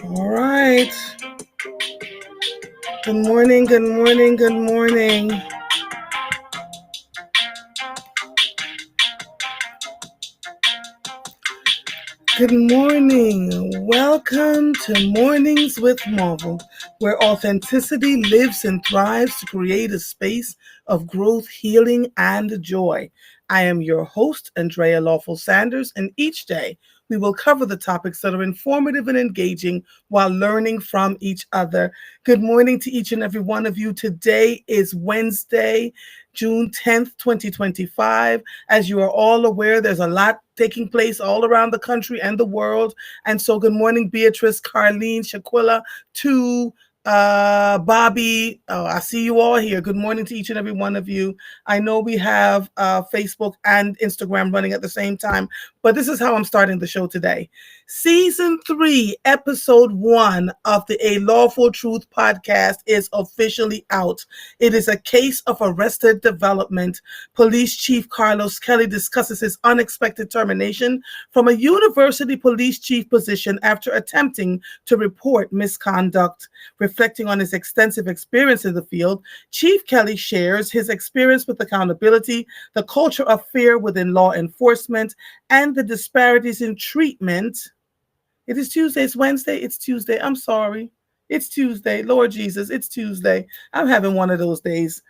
All right. Good morning, good morning, good morning. Good morning. Welcome to Mornings with Marvel, where authenticity lives and thrives to create a space of growth, healing, and joy. I am your host, Andrea Lawful Sanders, and each day we will cover the topics that are informative and engaging while learning from each other. Good morning to each and every one of you. Today is Wednesday, June 10th, 2025. As you are all aware, there's a lot taking place all around the country and the world. And so good morning, Beatrice, Carlene, Shaquilla, to Bobby. Oh, I see you all here. Good morning to each and every one of you. I know we have Facebook and Instagram running at the same time, but this is how I'm starting the show today. Season 3, episode 1 of the A Lawful Truth podcast is officially out. It is a case of arrested development. Police Chief Carlos Kelly discusses his unexpected termination from a university police chief position after attempting to report misconduct. Reflecting on his extensive experience in the field, Chief Kelly shares his experience with accountability, the culture of fear within law enforcement, and the disparities in treatment. It is Tuesday. It's Wednesday. It's Tuesday. I'm sorry. It's Tuesday. Lord Jesus, it's Tuesday. I'm having one of those days.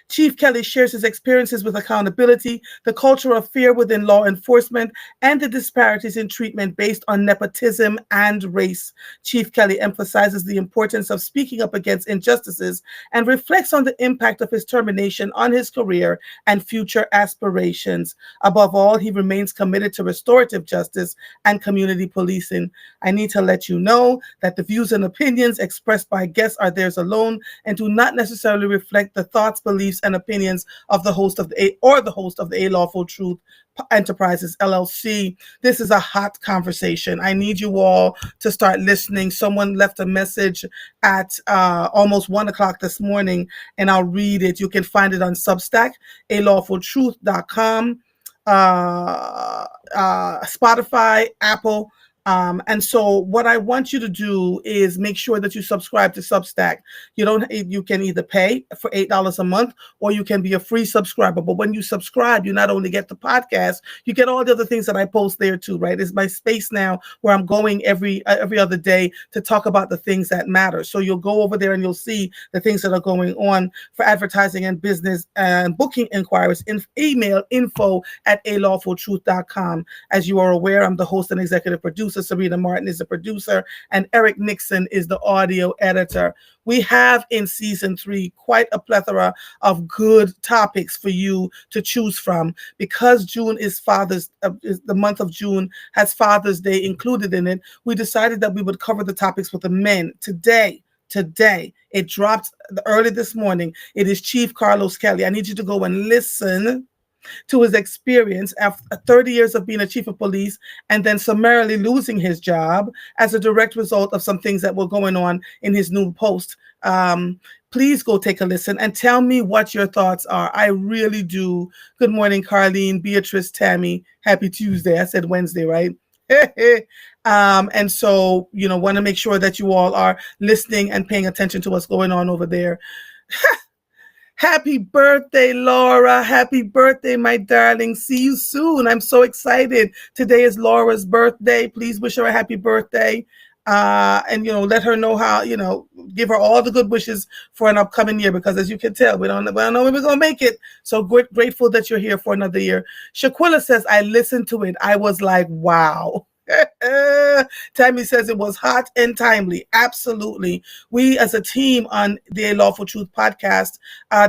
Chief Kelly shares his experiences with accountability, the culture of fear within law enforcement, and the disparities in treatment based on nepotism and race. Chief Kelly emphasizes the importance of speaking up against injustices and reflects on the impact of his termination on his career and future aspirations. Above all, he remains committed to restorative justice and community policing. I need to let you know that the views and opinions expressed by guests are theirs alone and do not necessarily reflect the thoughts, beliefs, and opinions of the host of the A Lawful Truth Enterprises LLC. This is a hot conversation. I need you all to start listening. Someone left a message at almost 1 o'clock this morning, and I'll read it. You can find it on Substack, alawfultruth.com, Spotify, Apple. And so what I want you to do is make sure that you subscribe to Substack. You can either pay for $8 a month or you can be a free subscriber. But when you subscribe, you not only get the podcast, you get all the other things that I post there too, right? It's my space now where I'm going every other day to talk about the things that matter. So you'll go over there and you'll see the things that are going on for advertising and business and booking inquiries. Email info@alawfultruth.com. As you are aware, I'm the host and executive producer. Serena Martin is the producer, and Eric Nixon is the audio editor. We have in season 3 quite a plethora of good topics for you to choose from. Because June is the month of June has Father's Day included in it, we decided that we would cover the topics with the men today. It dropped early this morning. It is Chief Carlos Kelly. I need you to go and listen to his experience after 30 years of being a chief of police and then summarily losing his job as a direct result of some things that were going on in his new post. Please go take a listen and tell me what your thoughts are. I really do. Good morning, Carlene, Beatrice, Tammy. Happy Tuesday. I said Wednesday, right? And so, want to make sure that you all are listening and paying attention to what's going on over there. Happy birthday, Laura. Happy birthday, my darling. See you soon. I'm so excited. Today is Laura's birthday. Please wish her a happy birthday. And let her know how, give her all the good wishes for an upcoming year, because as you can tell, we don't know when we're going to make it. So grateful that you're here for another year. Shaquilla says, I listened to it. I was like, wow. Tammy says it was hot and timely. Absolutely. We as a team on the A Lawful Truth podcast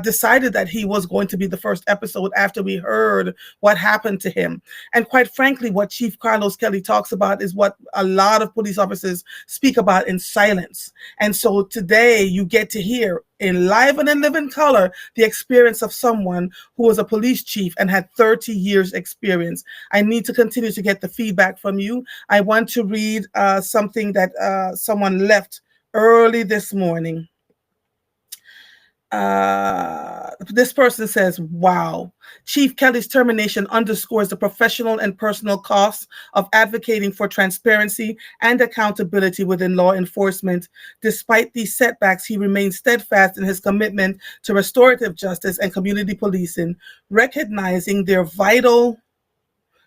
decided that he was going to be the first episode after we heard what happened to him. And quite frankly, what Chief Carlos Kelly talks about is what a lot of police officers speak about in silence. And so today you get to hear in live and in living color the experience of someone who was a police chief and had 30 years experience. I need to continue to get the feedback from you. I want to read something that someone left early this morning. This person says, wow, Chief Kelly's termination underscores the professional and personal costs of advocating for transparency and accountability within law enforcement. Despite these setbacks, he remains steadfast in his commitment to restorative justice and community policing, recognizing their vital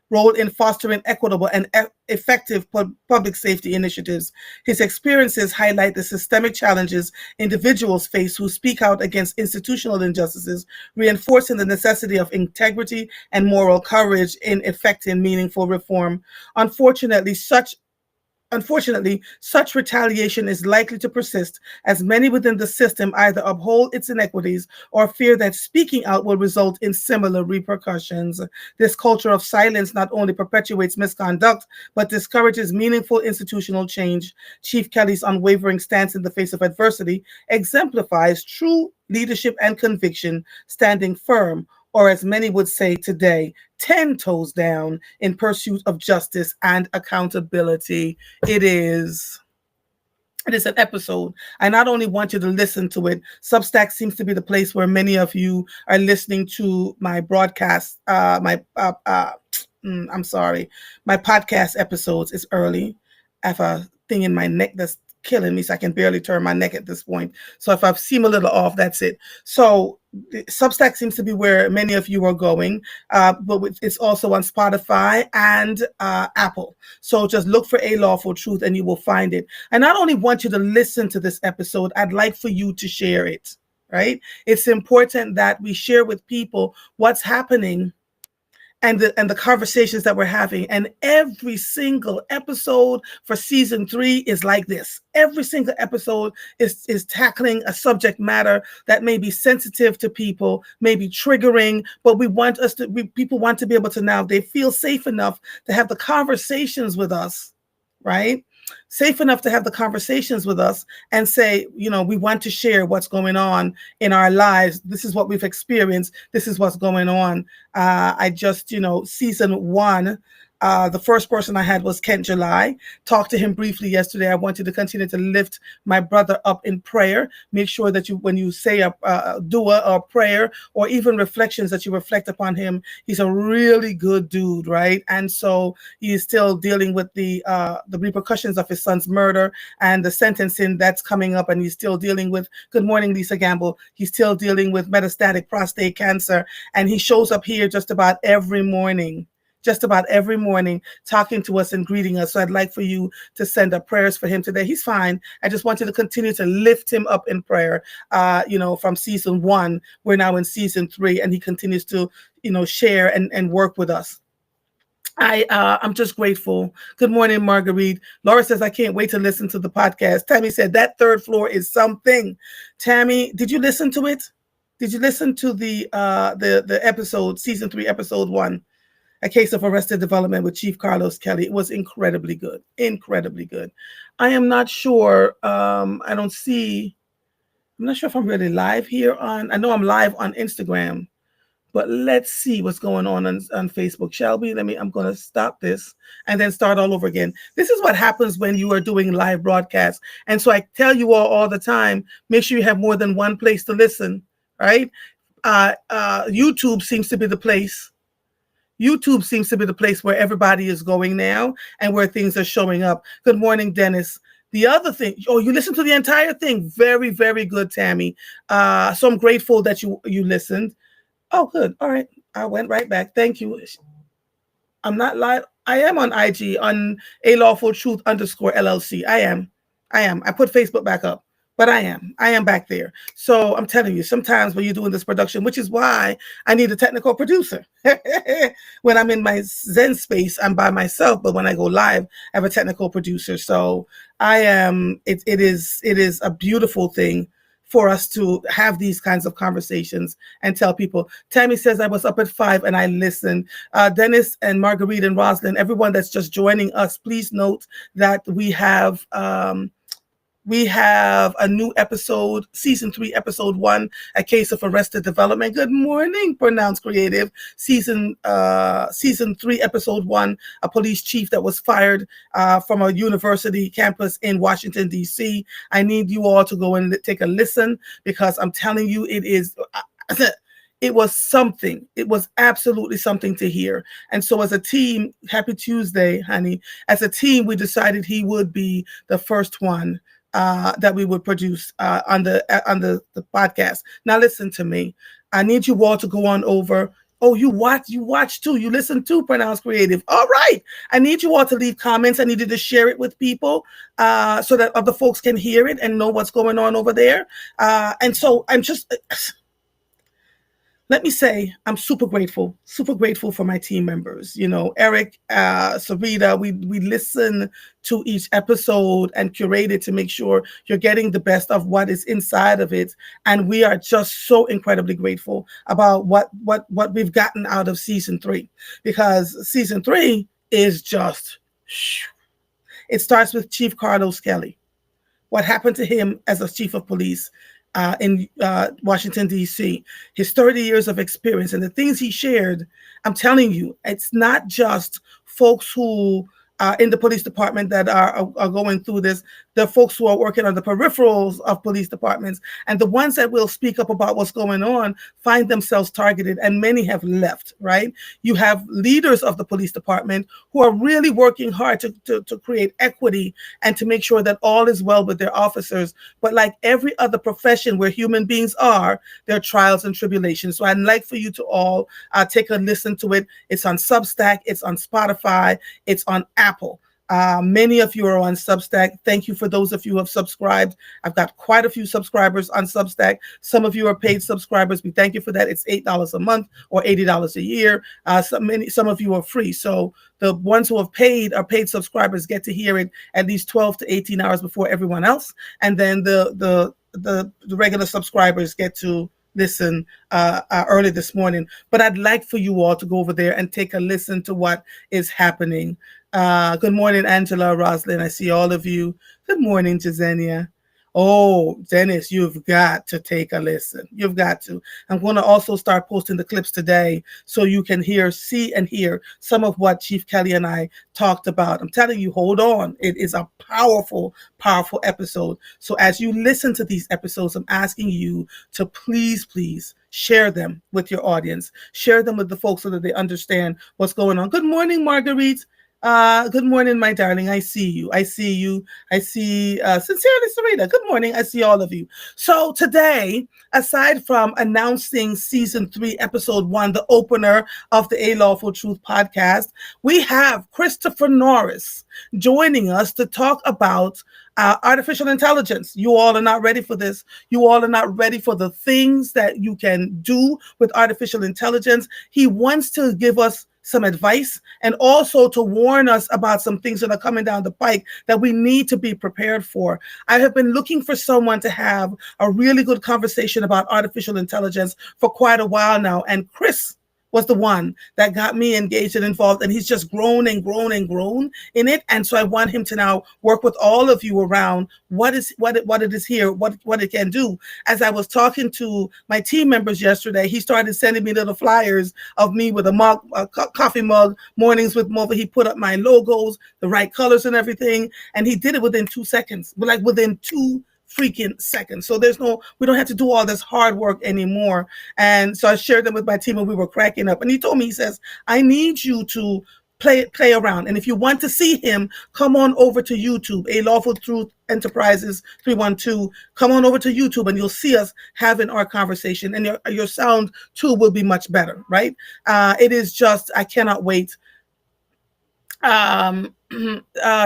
role in fostering equitable and effective public safety initiatives. His experiences highlight the systemic challenges individuals face who speak out against institutional injustices, reinforcing the necessity of integrity and moral courage in effecting meaningful reform. Unfortunately, such retaliation is likely to persist as many within the system either uphold its inequities or fear that speaking out will result in similar repercussions. This culture of silence not only perpetuates misconduct, but discourages meaningful institutional change. Chief Kelly's unwavering stance in the face of adversity exemplifies true leadership and conviction, standing firm, or as many would say today, 10 toes down in pursuit of justice and accountability. It is an episode. I not only want you to listen to it, Substack seems to be the place where many of you are listening to my broadcast, I'm sorry, my podcast episodes. Is early. I have a thing in my neck that's killing me, so I can barely turn my neck at this point. So if I seem a little off, that's it. So Substack seems to be where many of you are going, but it's also on Spotify and Apple. So just look for A Lawful Truth and you will find it. I not only want you to listen to this episode, I'd like for you to share it, right? It's important that we share with people what's happening and the conversations that we're having. And every single episode for season 3 is like this. Every single episode is tackling a subject matter that may be sensitive to people, may be triggering, but people want to be able to now, they feel safe enough to have the conversations with us, right? Safe enough to have the conversations with us and say, we want to share what's going on in our lives. This is what we've experienced. This is what's going on. I just, season 1, the first person I had was Kent July. Talked to him briefly yesterday. I want you to continue to lift my brother up in prayer. Make sure that when you say a dua or prayer or even reflections, that you reflect upon him. He's a really good dude, right? And so he is still dealing with the repercussions of his son's murder and the sentencing that's coming up. And he's still dealing with, good morning, Lisa Gamble. He's still dealing with metastatic prostate cancer. And he shows up here just about every morning talking to us and greeting us. So I'd like for you to send up prayers for him today. He's fine. I just want you to continue to lift him up in prayer. From season 1, we're now in season 3, and he continues to, share and work with us. I'm just grateful. Good morning, Marguerite. Laura says, I can't wait to listen to the podcast. Tammy said, that third floor is something. Tammy, did you listen to it? Did you listen to the episode, season 3, episode 1? A Case of Arrested Development with Chief Carlos Kelly. It was incredibly good. Incredibly good. I am not sure. I'm not sure if I'm really live here I know I'm live on Instagram, but let's see what's going on Facebook. Shelby, I'm going to stop this and then start all over again. This is what happens when you are doing live broadcasts. And so I tell you all the time, make sure you have more than one place to listen, right? YouTube seems to be the place. YouTube seems to be the place where everybody is going now and where things are showing up. Good morning, Dennis. The other thing, you listened to the entire thing. Very, very good, Tammy. So I'm grateful that you listened. Oh, good. All right. I went right back. Thank you. I'm not live. I am on IG on A.LawfulTruth _LLC. I am. I put Facebook back up. But I am back there. So I'm telling you, sometimes when you're doing this production, which is why I need a technical producer. When I'm in my Zen space, I'm by myself. But when I go live, I have a technical producer. So it is a beautiful thing for us to have these kinds of conversations and tell people. Tammy says, I was up at 5 and I listened. Dennis and Marguerite and Rosalind, everyone that's just joining us, please note that we have We have a new episode, season 3, episode 1, A Case of Arrested Development. Good morning, Pronounced Creative. Season 3, episode 1, a police chief that was fired from a university campus in Washington, D.C. I need you all to go and take a listen, because I'm telling you, it was something. It was absolutely something to hear. And so as a team, happy Tuesday, honey. As a team, we decided he would be the first one that we would produce on the podcast. Now listen to me. I need you all to go on over. Oh, you watch too. You listen too, Pronounced Creative. All right. I need you all to leave comments. I need you to share it with people so that other folks can hear it and know what's going on over there. And so I'm just let me say, I'm super grateful for my team members. You know, Eric, Sarita, we listen to each episode and curate it to make sure you're getting the best of what is inside of it. And we are just so incredibly grateful about what we've gotten out of season 3, because season 3 is just, it starts with Chief Carlos Kelly. What happened to him as a chief of police in Washington, D.C., his 30 years of experience and the things he shared. I'm telling you, it's not just folks who are in the police department that are going through this. The folks who are working on the peripherals of police departments, and the ones that will speak up about what's going on find themselves targeted, and many have left, right? You have leaders of the police department who are really working hard to create equity and to make sure that all is well with their officers. But like every other profession where human beings are, there are trials and tribulations. So I'd like for you to all take a listen to it. It's on Substack, it's on Spotify, it's on Apple. Many of you are on Substack. Thank you for those of you who have subscribed. I've got quite a few subscribers on Substack. Some of you are paid subscribers. We thank you for that. It's $8 a month or $80 a year. Some of you are free. So the ones who have paid are paid subscribers get to hear it at least 12 to 18 hours before everyone else. And then the regular subscribers get to listen early this morning. But I'd like for you all to go over there and take a listen to what is happening. Good morning, Angela, Roslyn. I see all of you. Good morning, Jasenia. Oh, Dennis, you've got to take a listen. You've got to. I'm going to also start posting the clips today so you can see and hear some of what Chief Kelly and I talked about. I'm telling you, hold on. It is a powerful, powerful episode. So as you listen to these episodes, I'm asking you to please share them with your audience. Share them with the folks so that they understand what's going on. Good morning, Marguerite. Good morning, my darling. I see you. I see Sincerely, Sarita. Good morning. I see all of you. So today, aside from announcing season 3, episode 1, the opener of the A Lawful Truth podcast, we have Christopher Norris joining us to talk about artificial intelligence. You all are not ready for this. You all are not ready for the things that you can do with artificial intelligence. He wants to give us some advice and also to warn us about some things that are coming down the pike that we need to be prepared for. I have been looking for someone to have a really good conversation about artificial intelligence for quite a while now, and Chris was the one that got me engaged and involved, and he's just grown and grown and grown in it. And so I want him to now work with all of you around what it is here, what it can do. As I was talking to my team members yesterday, he started sending me little flyers of me with a coffee mug, mornings with Mova. He put up my logos, the right colors and everything, and he did it within 2 seconds, like within 2 freaking seconds. So we don't have to do all this hard work anymore. And so I shared them with my team and we were cracking up. And he told me, he says, I need you to play around. And if you want to see him, come on over to YouTube, A Lawful Truth Enterprises 312. Come on over to YouTube and you'll see us having our conversation, and your sound too will be much better, right? It is just, I cannot wait.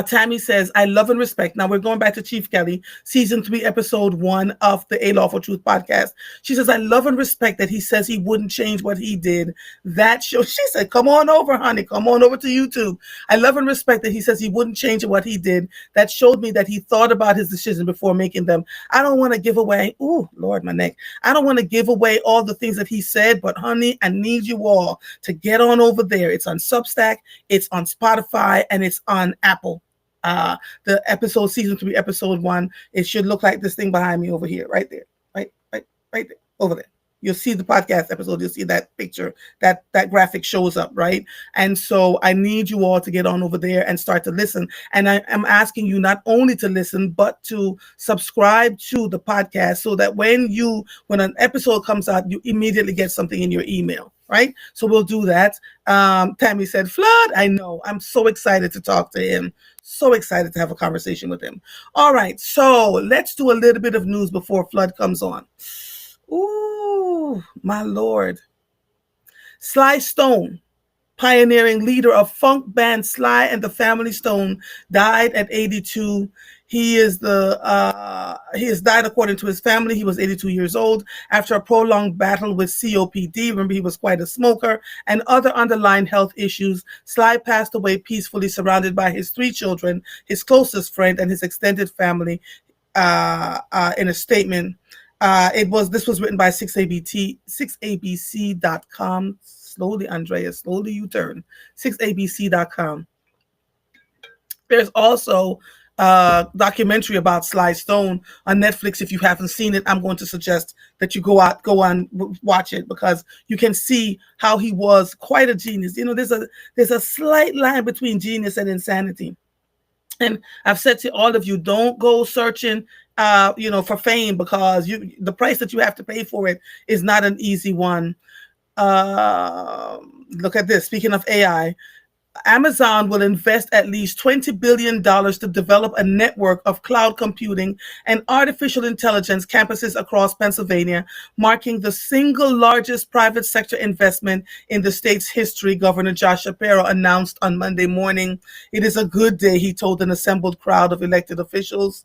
Tammy says, I love and respect. Now we're going back to Chief Kelly, season 3, episode 1 of the A Lawful Truth podcast. She says, I love and respect that he says he wouldn't change what he did. That show, she said, come on over, honey. Come on over to YouTube. I love and respect that he says he wouldn't change what he did. That showed me that he thought about his decision before making them. I don't want to give away, ooh, Lord, my neck. I don't want to give away all the things that he said, but honey, I need you all to get on over there. It's on Substack, it's on Spotify, and it's on Apple the episode, season 3, episode 1. It should look like this thing behind me over here, right there, right there, over there. You'll see the podcast episode. You'll see that picture, that graphic shows up, right? And so I need you all to get on over there and start to listen. And I am asking you not only to listen, but to subscribe to the podcast so that when an episode comes out, you immediately get something in your email, right? So we'll do that. Tammy said, Flood, I know. I'm so excited to talk to him. So excited to have a conversation with him. All right, so let's do a little bit of news before Flood comes on. Ooh, my Lord. Sly Stone, pioneering leader of funk band Sly and the Family Stone, died at 82. He has died according to his family. He was 82 years old after a prolonged battle with COPD. Remember, he was quite a smoker and other underlying health issues. Sly passed away peacefully, surrounded by his 3 children, his closest friend, and his extended family. In a statement, this was written by 6abc.com. Slowly, Andrea, slowly you turn. 6abc.com. There's also a documentary about Sly Stone on Netflix. If you haven't seen it, I'm going to suggest that you go on, watch it, because you can see how he was quite a genius. You know, there's a slight line between genius and insanity. And I've said to all of you, don't go searching, for fame, because the price that you have to pay for it is not an easy one. Look at this. Speaking of AI, Amazon will invest at least $20 billion to develop a network of cloud computing and artificial intelligence campuses across Pennsylvania, marking the single largest private sector investment in the state's history, Governor Josh Shapiro announced on Monday morning. It is a good day, he told an assembled crowd of elected officials,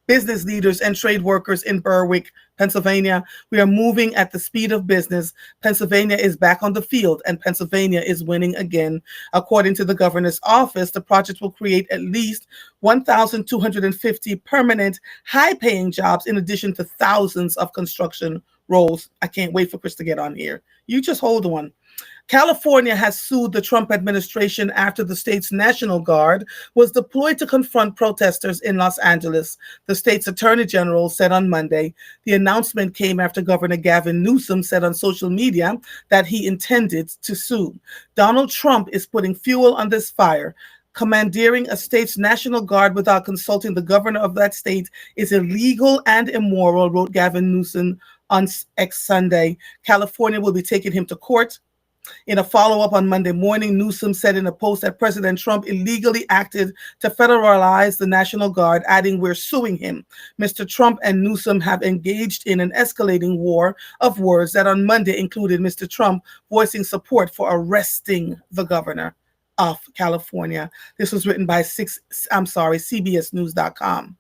business leaders, and trade workers in Berwick, Pennsylvania. We are moving at the speed of business. Pennsylvania is back on the field, and Pennsylvania is winning again. According to the governor's office, the project will create at least 1,250 permanent, high-paying jobs, in addition to thousands of construction roles. I can't wait for Chris to get on here. You just hold on. California has sued the Trump administration after the state's National Guard was deployed to confront protesters in Los Angeles, the state's attorney general said on Monday. The announcement came after Governor Gavin Newsom said on social media that he intended to sue. Donald Trump is putting fuel on this fire. Commandeering a state's National Guard without consulting the governor of that state is illegal and immoral, wrote Gavin Newsom on X Sunday. California will be taking him to court. In a follow-up on Monday morning, Newsom said in a post that President Trump illegally acted to federalize the National Guard, adding, "We're suing him." Mr. Trump and Newsom have engaged in an escalating war of words that on Monday included Mr. Trump voicing support for arresting the governor of California. This was written by CBSNews.com.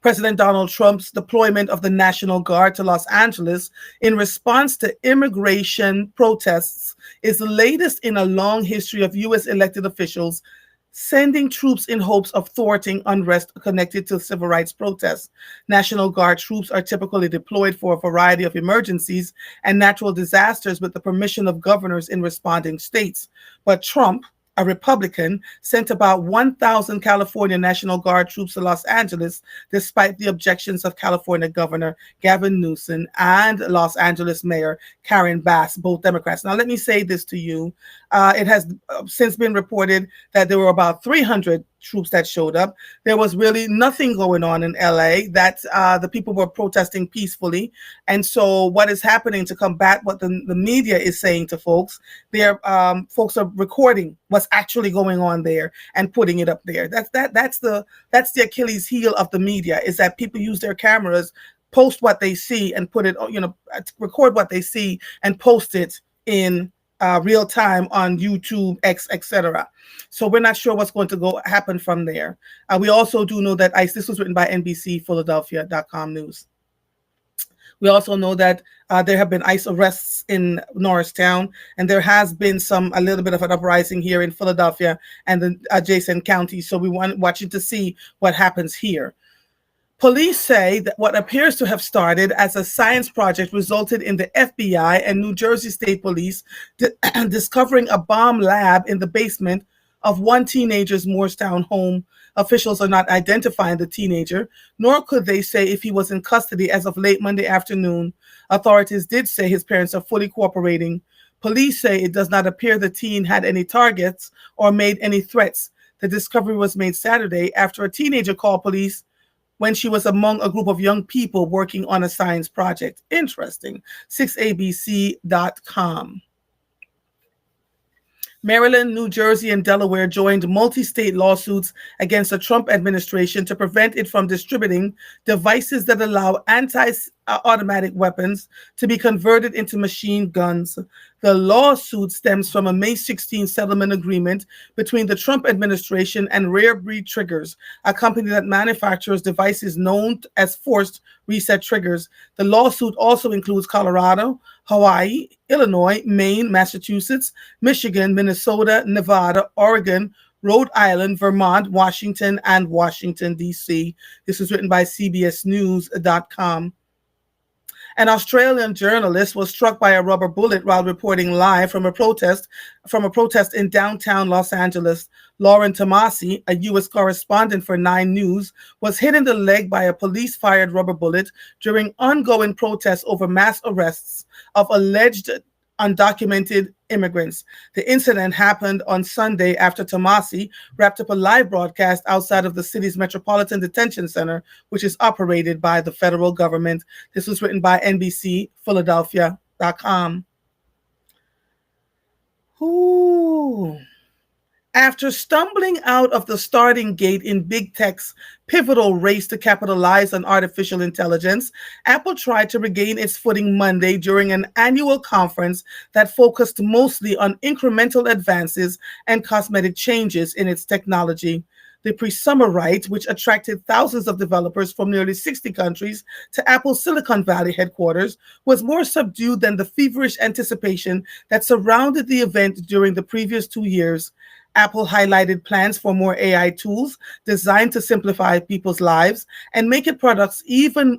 President Donald Trump's deployment of the National Guard to Los Angeles in response to immigration protests is the latest in a long history of U.S. elected officials sending troops in hopes of thwarting unrest connected to civil rights protests. National Guard troops are typically deployed for a variety of emergencies and natural disasters with the permission of governors in responding states. But Trump, a Republican, sent about 1,000 California National Guard troops to Los Angeles, despite the objections of California Governor Gavin Newsom and Los Angeles Mayor Karen Bass, both Democrats. Now, let me say this to you. It has since been reported that there were about 300 troops that showed up. There was really nothing going on in LA, that the people were protesting peacefully. And so what is happening to combat what the media is saying to folks, folks are recording what's actually going on there and putting it up there. That's the Achilles heel of the media, is that people use their cameras, post what they see and put it, record what they see and post it in real time on YouTube, X, etc. So we're not sure what's going to happen from there. We also do know that ICE, this was written by NBCPhiladelphia.com news. We also know that there have been ICE arrests in Norristown, and there has been a little bit of an uprising here in Philadelphia and the adjacent counties. So we watching to see what happens here. Police say that what appears to have started as a science project resulted in the FBI and New Jersey State Police discovering a bomb lab in the basement of one teenager's Moorestown home. Officials are not identifying the teenager, nor could they say if he was in custody as of late Monday afternoon. Authorities did say his parents are fully cooperating. Police say it does not appear the teen had any targets or made any threats. The discovery was made Saturday after a teenager called police when she was among a group of young people working on a science project. Interesting. 6abc.com. Maryland, New Jersey, and Delaware joined multi-state lawsuits against the Trump administration to prevent it from distributing devices that allow anti-automatic weapons to be converted into machine guns. The lawsuit stems from a May 16 settlement agreement between the Trump administration and Rare Breed Triggers, a company that manufactures devices known as forced reset triggers. The lawsuit also includes Colorado, Hawaii, Illinois, Maine, Massachusetts, Michigan, Minnesota, Nevada, Oregon, Rhode Island, Vermont, Washington, and Washington, D.C. This was written by CBSNews.com. An Australian journalist was struck by a rubber bullet while reporting live from a protest in downtown Los Angeles. Lauren Tomasi, a U.S. correspondent for 9 News, was hit in the leg by a police-fired rubber bullet during ongoing protests over mass arrests of alleged undocumented immigrants. The incident happened on Sunday after Tomasi wrapped up a live broadcast outside of the city's Metropolitan Detention Center, which is operated by the federal government. This was written by NBCPhiladelphia.com. Ooh. After stumbling out of the starting gate in big tech's pivotal race to capitalize on artificial intelligence, Apple tried to regain its footing Monday during an annual conference that focused mostly on incremental advances and cosmetic changes in its technology. The pre-summer rite, which attracted thousands of developers from nearly 60 countries to Apple's Silicon Valley headquarters, was more subdued than the feverish anticipation that surrounded the event during the previous 2 years. Apple highlighted plans for more AI tools designed to simplify people's lives and make its products even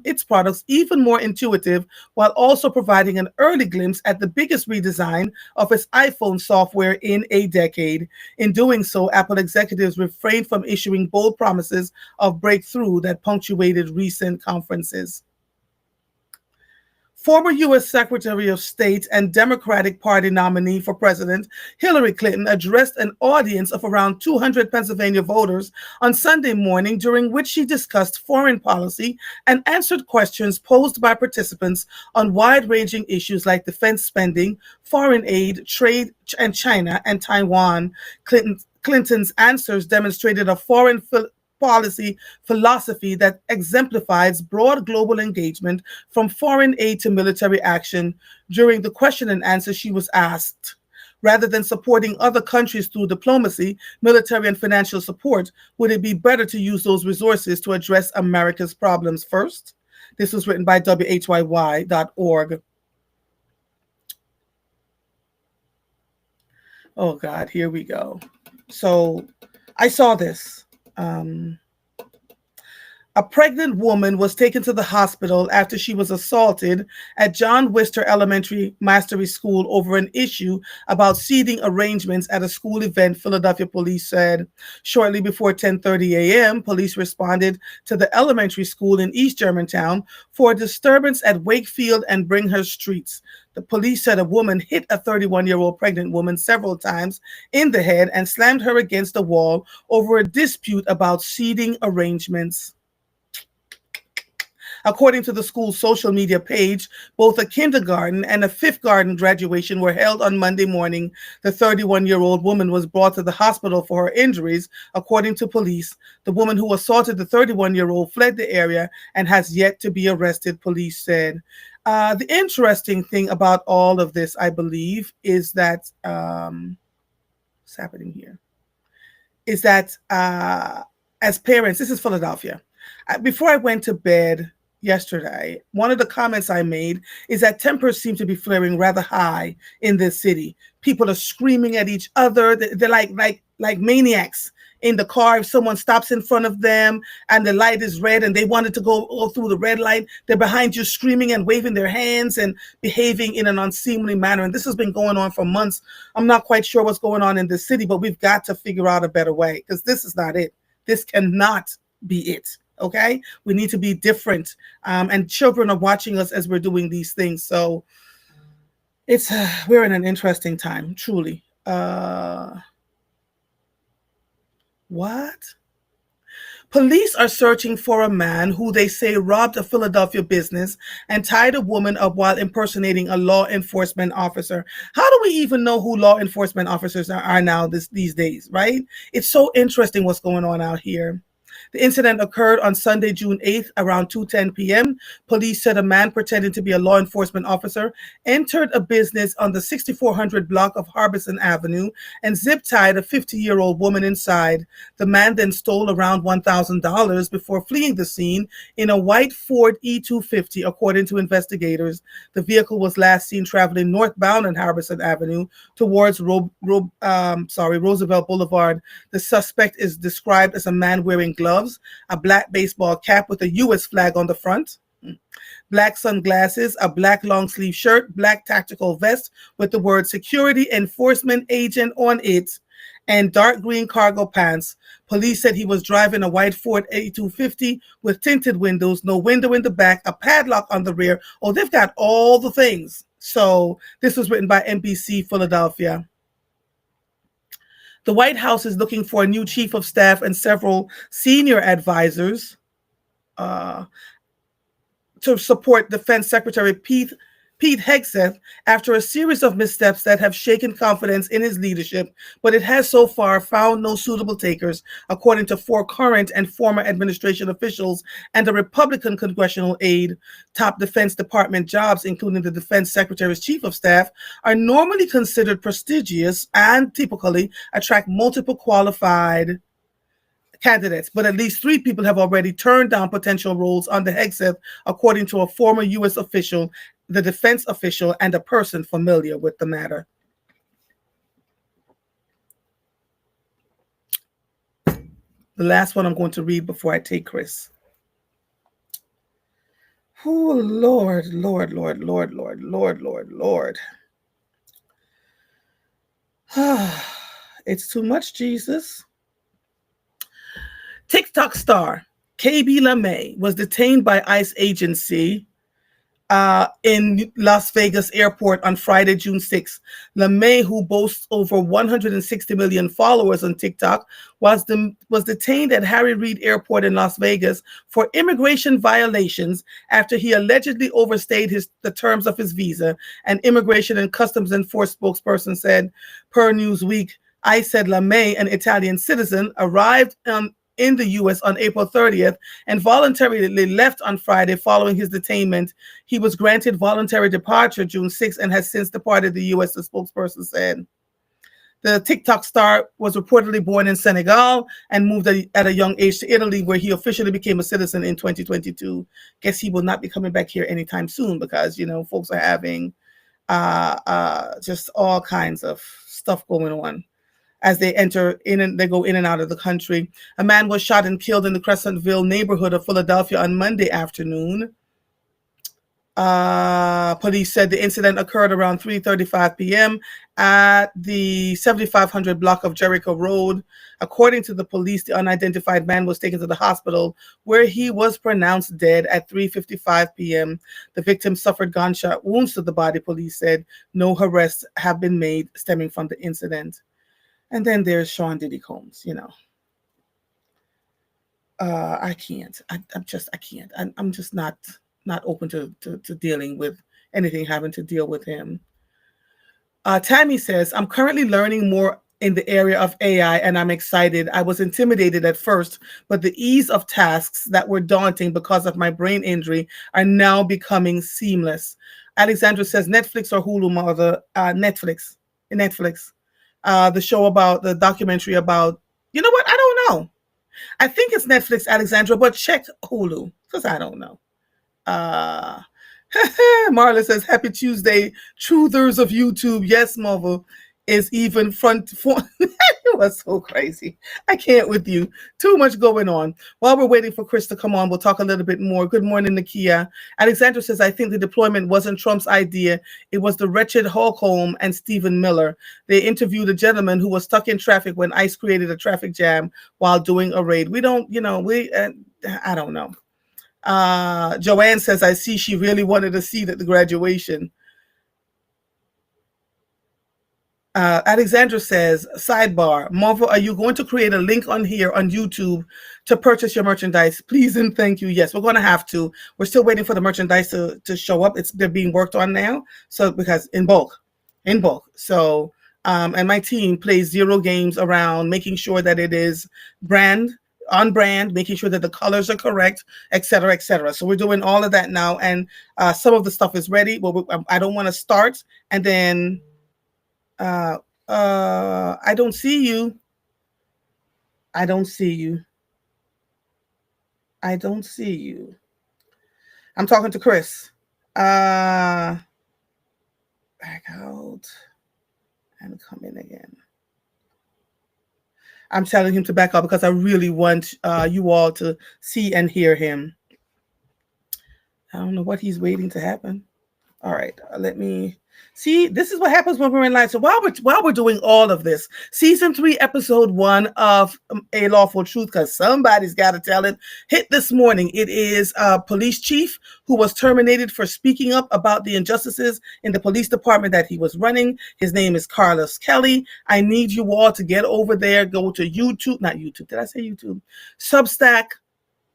more intuitive, while also providing an early glimpse at the biggest redesign of its iPhone software in a decade. In doing so, Apple executives refrained from issuing bold promises of breakthrough that punctuated recent conferences. Former U.S. Secretary of State and Democratic Party nominee for president Hillary Clinton addressed an audience of around 200 Pennsylvania voters on Sunday morning, during which she discussed foreign policy and answered questions posed by participants on wide-ranging issues like defense spending, foreign aid, trade, and China and Taiwan. Clinton's answers demonstrated a foreign policy philosophy that exemplifies broad global engagement from foreign aid to military action. During the question and answer, she was asked, rather than supporting other countries through diplomacy, military and financial support, would it be better to use those resources to address America's problems first? This was written by WHYY.org. Oh God, here we go. So I saw this. A pregnant woman was taken to the hospital after she was assaulted at John Wister Elementary Mastery School over an issue about seating arrangements at a school event, Philadelphia police said. Shortly before 10:30 a.m., police responded to the elementary school in East Germantown for a disturbance at Wakefield and Bringhurst Streets. The police said a woman hit a 31-year-old pregnant woman several times in the head and slammed her against the wall over a dispute about seating arrangements. According to the school's social media page, both a kindergarten and a fifth garden graduation were held on Monday morning. The 31-year-old woman was brought to the hospital for her injuries, according to police. The woman who assaulted the 31-year-old fled the area and has yet to be arrested, police said. The interesting thing about all of this, I believe, is that what's happening here is that as parents, this is Philadelphia. Before I went to bed yesterday, one of the comments I made is that tempers seem to be flaring rather high in this city. People are screaming at each other. They're like maniacs in the car. If someone stops in front of them and the light is red and they wanted to go through the red light, they're behind you screaming and waving their hands and behaving in an unseemly manner. And this has been going on for months. I'm not quite sure what's going on in the city, but we've got to figure out a better way, because this is not it. This cannot be it. Okay, we need to be different, and children are watching us as we're doing these things. So it's we're in an interesting time, truly. What? Police are searching for a man who they say robbed a Philadelphia business and tied a woman up while impersonating a law enforcement officer. How do we even know who law enforcement officers are now these days, right? It's so interesting what's going on out here. The incident occurred on Sunday, June 8th, around 2:10 p.m. Police said a man pretending to be a law enforcement officer entered a business on the 6400 block of Harbison Avenue and zip-tied a 50-year-old woman inside. The man then stole around $1,000 before fleeing the scene in a white Ford E250, according to investigators. The vehicle was last seen traveling northbound on Harbison Avenue towards Roosevelt Boulevard. The suspect is described as a man wearing gloves, a black baseball cap with a U.S. flag on the front, black sunglasses, a black long sleeve shirt, black tactical vest with the word security enforcement agent on it, and dark green cargo pants. Police said he was driving a white Ford A250 with tinted windows, no window in the back, a padlock on the rear. Oh, they've got all the things. So this was written by NBC Philadelphia. The White House is looking for a new chief of staff and several senior advisors to support Defense Secretary Pete Hegseth after a series of missteps that have shaken confidence in his leadership, but it has so far found no suitable takers, according to 4 current and former administration officials and a Republican congressional aide. Top Defense Department jobs, including the Defense Secretary's chief of staff, are normally considered prestigious and typically attract multiple qualified candidates, but at least 3 people have already turned down potential roles under Hegseth, according to a former U.S. official, the defense official, and a person familiar with the matter. The last one I'm going to read before I take Chris. Oh, Lord, Lord, Lord, Lord, Lord, Lord, Lord, Lord. It's too much, Jesus. TikTok star KB LaMay was detained by ICE agency in Las Vegas airport on Friday, June 6th. LaMay, who boasts over 160 million followers on TikTok, was detained at Harry Reid Airport in Las Vegas for immigration violations after he allegedly overstayed the terms of his visa. An Immigration and Customs Enforcement spokesperson said, per Newsweek, ICE said LaMay, an Italian citizen, arrived in the U.S. on April 30th and voluntarily left on Friday following his detainment. He was granted voluntary departure June 6th and has since departed the U.S., the spokesperson said. The TikTok star was reportedly born in Senegal and moved at a young age to Italy, where he officially became a citizen in 2022. Guess he will not be coming back here anytime soon because, folks are having just all kinds of stuff going on as they enter in and they go in and out of the country. A man was shot and killed in the Crescentville neighborhood of Philadelphia on Monday afternoon. Police said the incident occurred around 3:35 p.m. at the 7500 block of Jericho Road. According to the police, the unidentified man was taken to the hospital where he was pronounced dead at 3:55 p.m. The victim suffered gunshot wounds to the body, police said. No arrests have been made stemming from the incident. And then there's Sean Diddy Combs, I can't. I can't. I'm just not open to dealing with anything having to deal with him. Tammy says, I'm currently learning more in the area of AI and I'm excited. I was intimidated at first, but the ease of tasks that were daunting because of my brain injury are now becoming seamless. Alexandra says, Netflix or Hulu, mother? Netflix. The show about the documentary about, you know what? I don't know. I think it's Netflix, Alexandra, but check Hulu because I don't know. Marla says, Happy Tuesday, truthers of YouTube. Yes, Marvel is even front. You are so crazy. I can't with you. Too much going on. While we're waiting for Chris to come on, we'll talk a little bit more. Good morning, Nakia. Alexandra says, I think the deployment wasn't Trump's idea. It was the wretched Holcomb and Stephen Miller. They interviewed a gentleman who was stuck in traffic when ICE created a traffic jam while doing a raid. We don't, I don't know. Joanne says, I see she really wanted a seat at the graduation. Alexandra says, sidebar, Marvel, are you going to create a link on here on YouTube to purchase your merchandise? Please and thank you. Yes, we're going to have to. We're still waiting for the merchandise to show up. They're being worked on now. So because in bulk. So, and my team plays zero games around making sure that it is on brand, making sure that the colors are correct, et cetera, et cetera. So we're doing all of that now. And some of the stuff is ready, but I don't want to start and then I don't see you. I don't see you. I'm talking to Chris. Back out and come in again. I'm telling him to back out because I really want you all to see and hear him. I don't know what he's waiting to happen. All right, let me see. This is what happens when we're in live. So while we're doing all of this, season 3, episode 1 of A Lawful Truth, because somebody's got to tell it, hit this morning. It is a police chief who was terminated for speaking up about the injustices in the police department that he was running. His name is Carlos Kelly. I need you all to get over there. Go to YouTube, not YouTube. Did I say YouTube? Substack,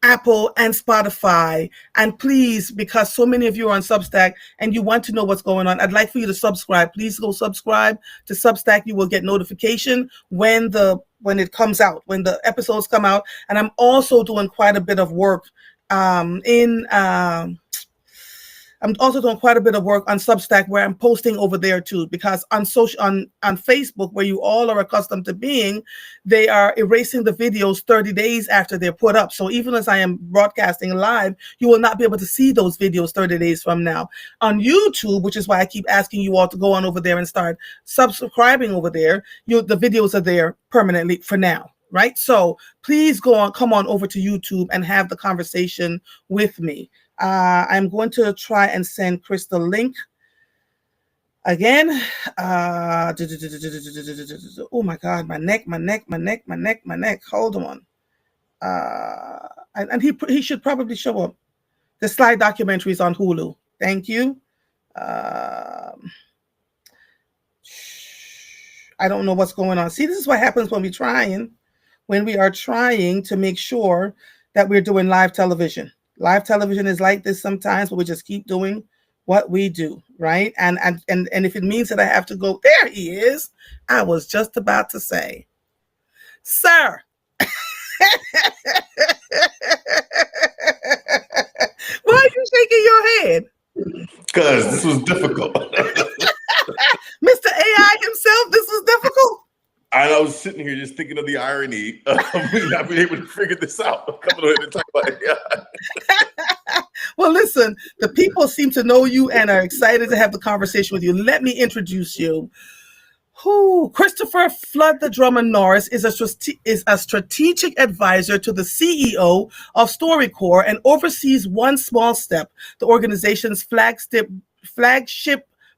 Apple, and Spotify. And please, because so many of you are on Substack and you want to know what's going on, I'd like for you to subscribe. Please go subscribe to Substack. You will get notification when it comes out, when the episodes come out. And I'm also doing quite a bit of work I'm also doing quite a bit of work on Substack where I'm posting over there too, because on Facebook, where you all are accustomed to being, they are erasing the videos 30 days after they're put up. So even as I am broadcasting live, you will not be able to see those videos 30 days from now. On YouTube, which is why I keep asking you all to go on over there and start subscribing over there, the videos are there permanently for now. Right? So please come on over to YouTube and have the conversation with me. I'm going to try and send Chris the link again. Oh my God, my neck. Hold on. And he should probably show up. The Sly documentary is on Hulu. Thank you. I don't know what's going on. See, this is what happens when we are trying to make sure that we're doing live television. Live television is like this sometimes, but we just keep doing what we do, right? And if it means that I have to go, there he is. I was just about to say, sir. Why are you shaking your head? Because this was difficult. Mr. AI himself, this was difficult. I was sitting here just thinking of the irony of me not being able to figure this out. Coming over here to talk about AI. Well, listen, the people seem to know you and are excited to have the conversation with you. Let me introduce you. Christopher Flood the Drummer Norris is a strategic advisor to the CEO of StoryCorps and oversees One Small Step, the organization's flagship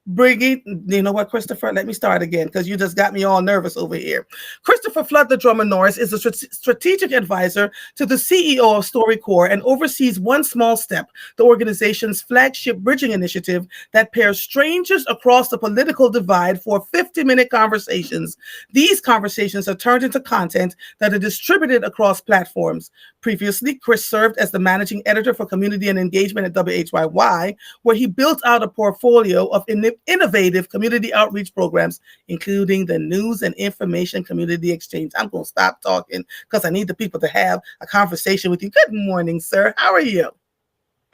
brigade. You know what, Christopher? Let me start again because you just got me all nervous over here. Christopher Flood the Drummer Norris is a strategic advisor to the CEO of StoryCorps and oversees One Small Step, the organization's flagship bridging initiative that pairs strangers across the political divide for 50-minute conversations. These conversations are turned into content that are distributed across platforms. Previously, Chris served as the managing editor for community and engagement at WHYY, where he built out a portfolio of innovative community outreach programs, including the News and Information Community Exchange. I'm going to stop talking because I need the people to have a conversation with you. Good morning, sir. How are you?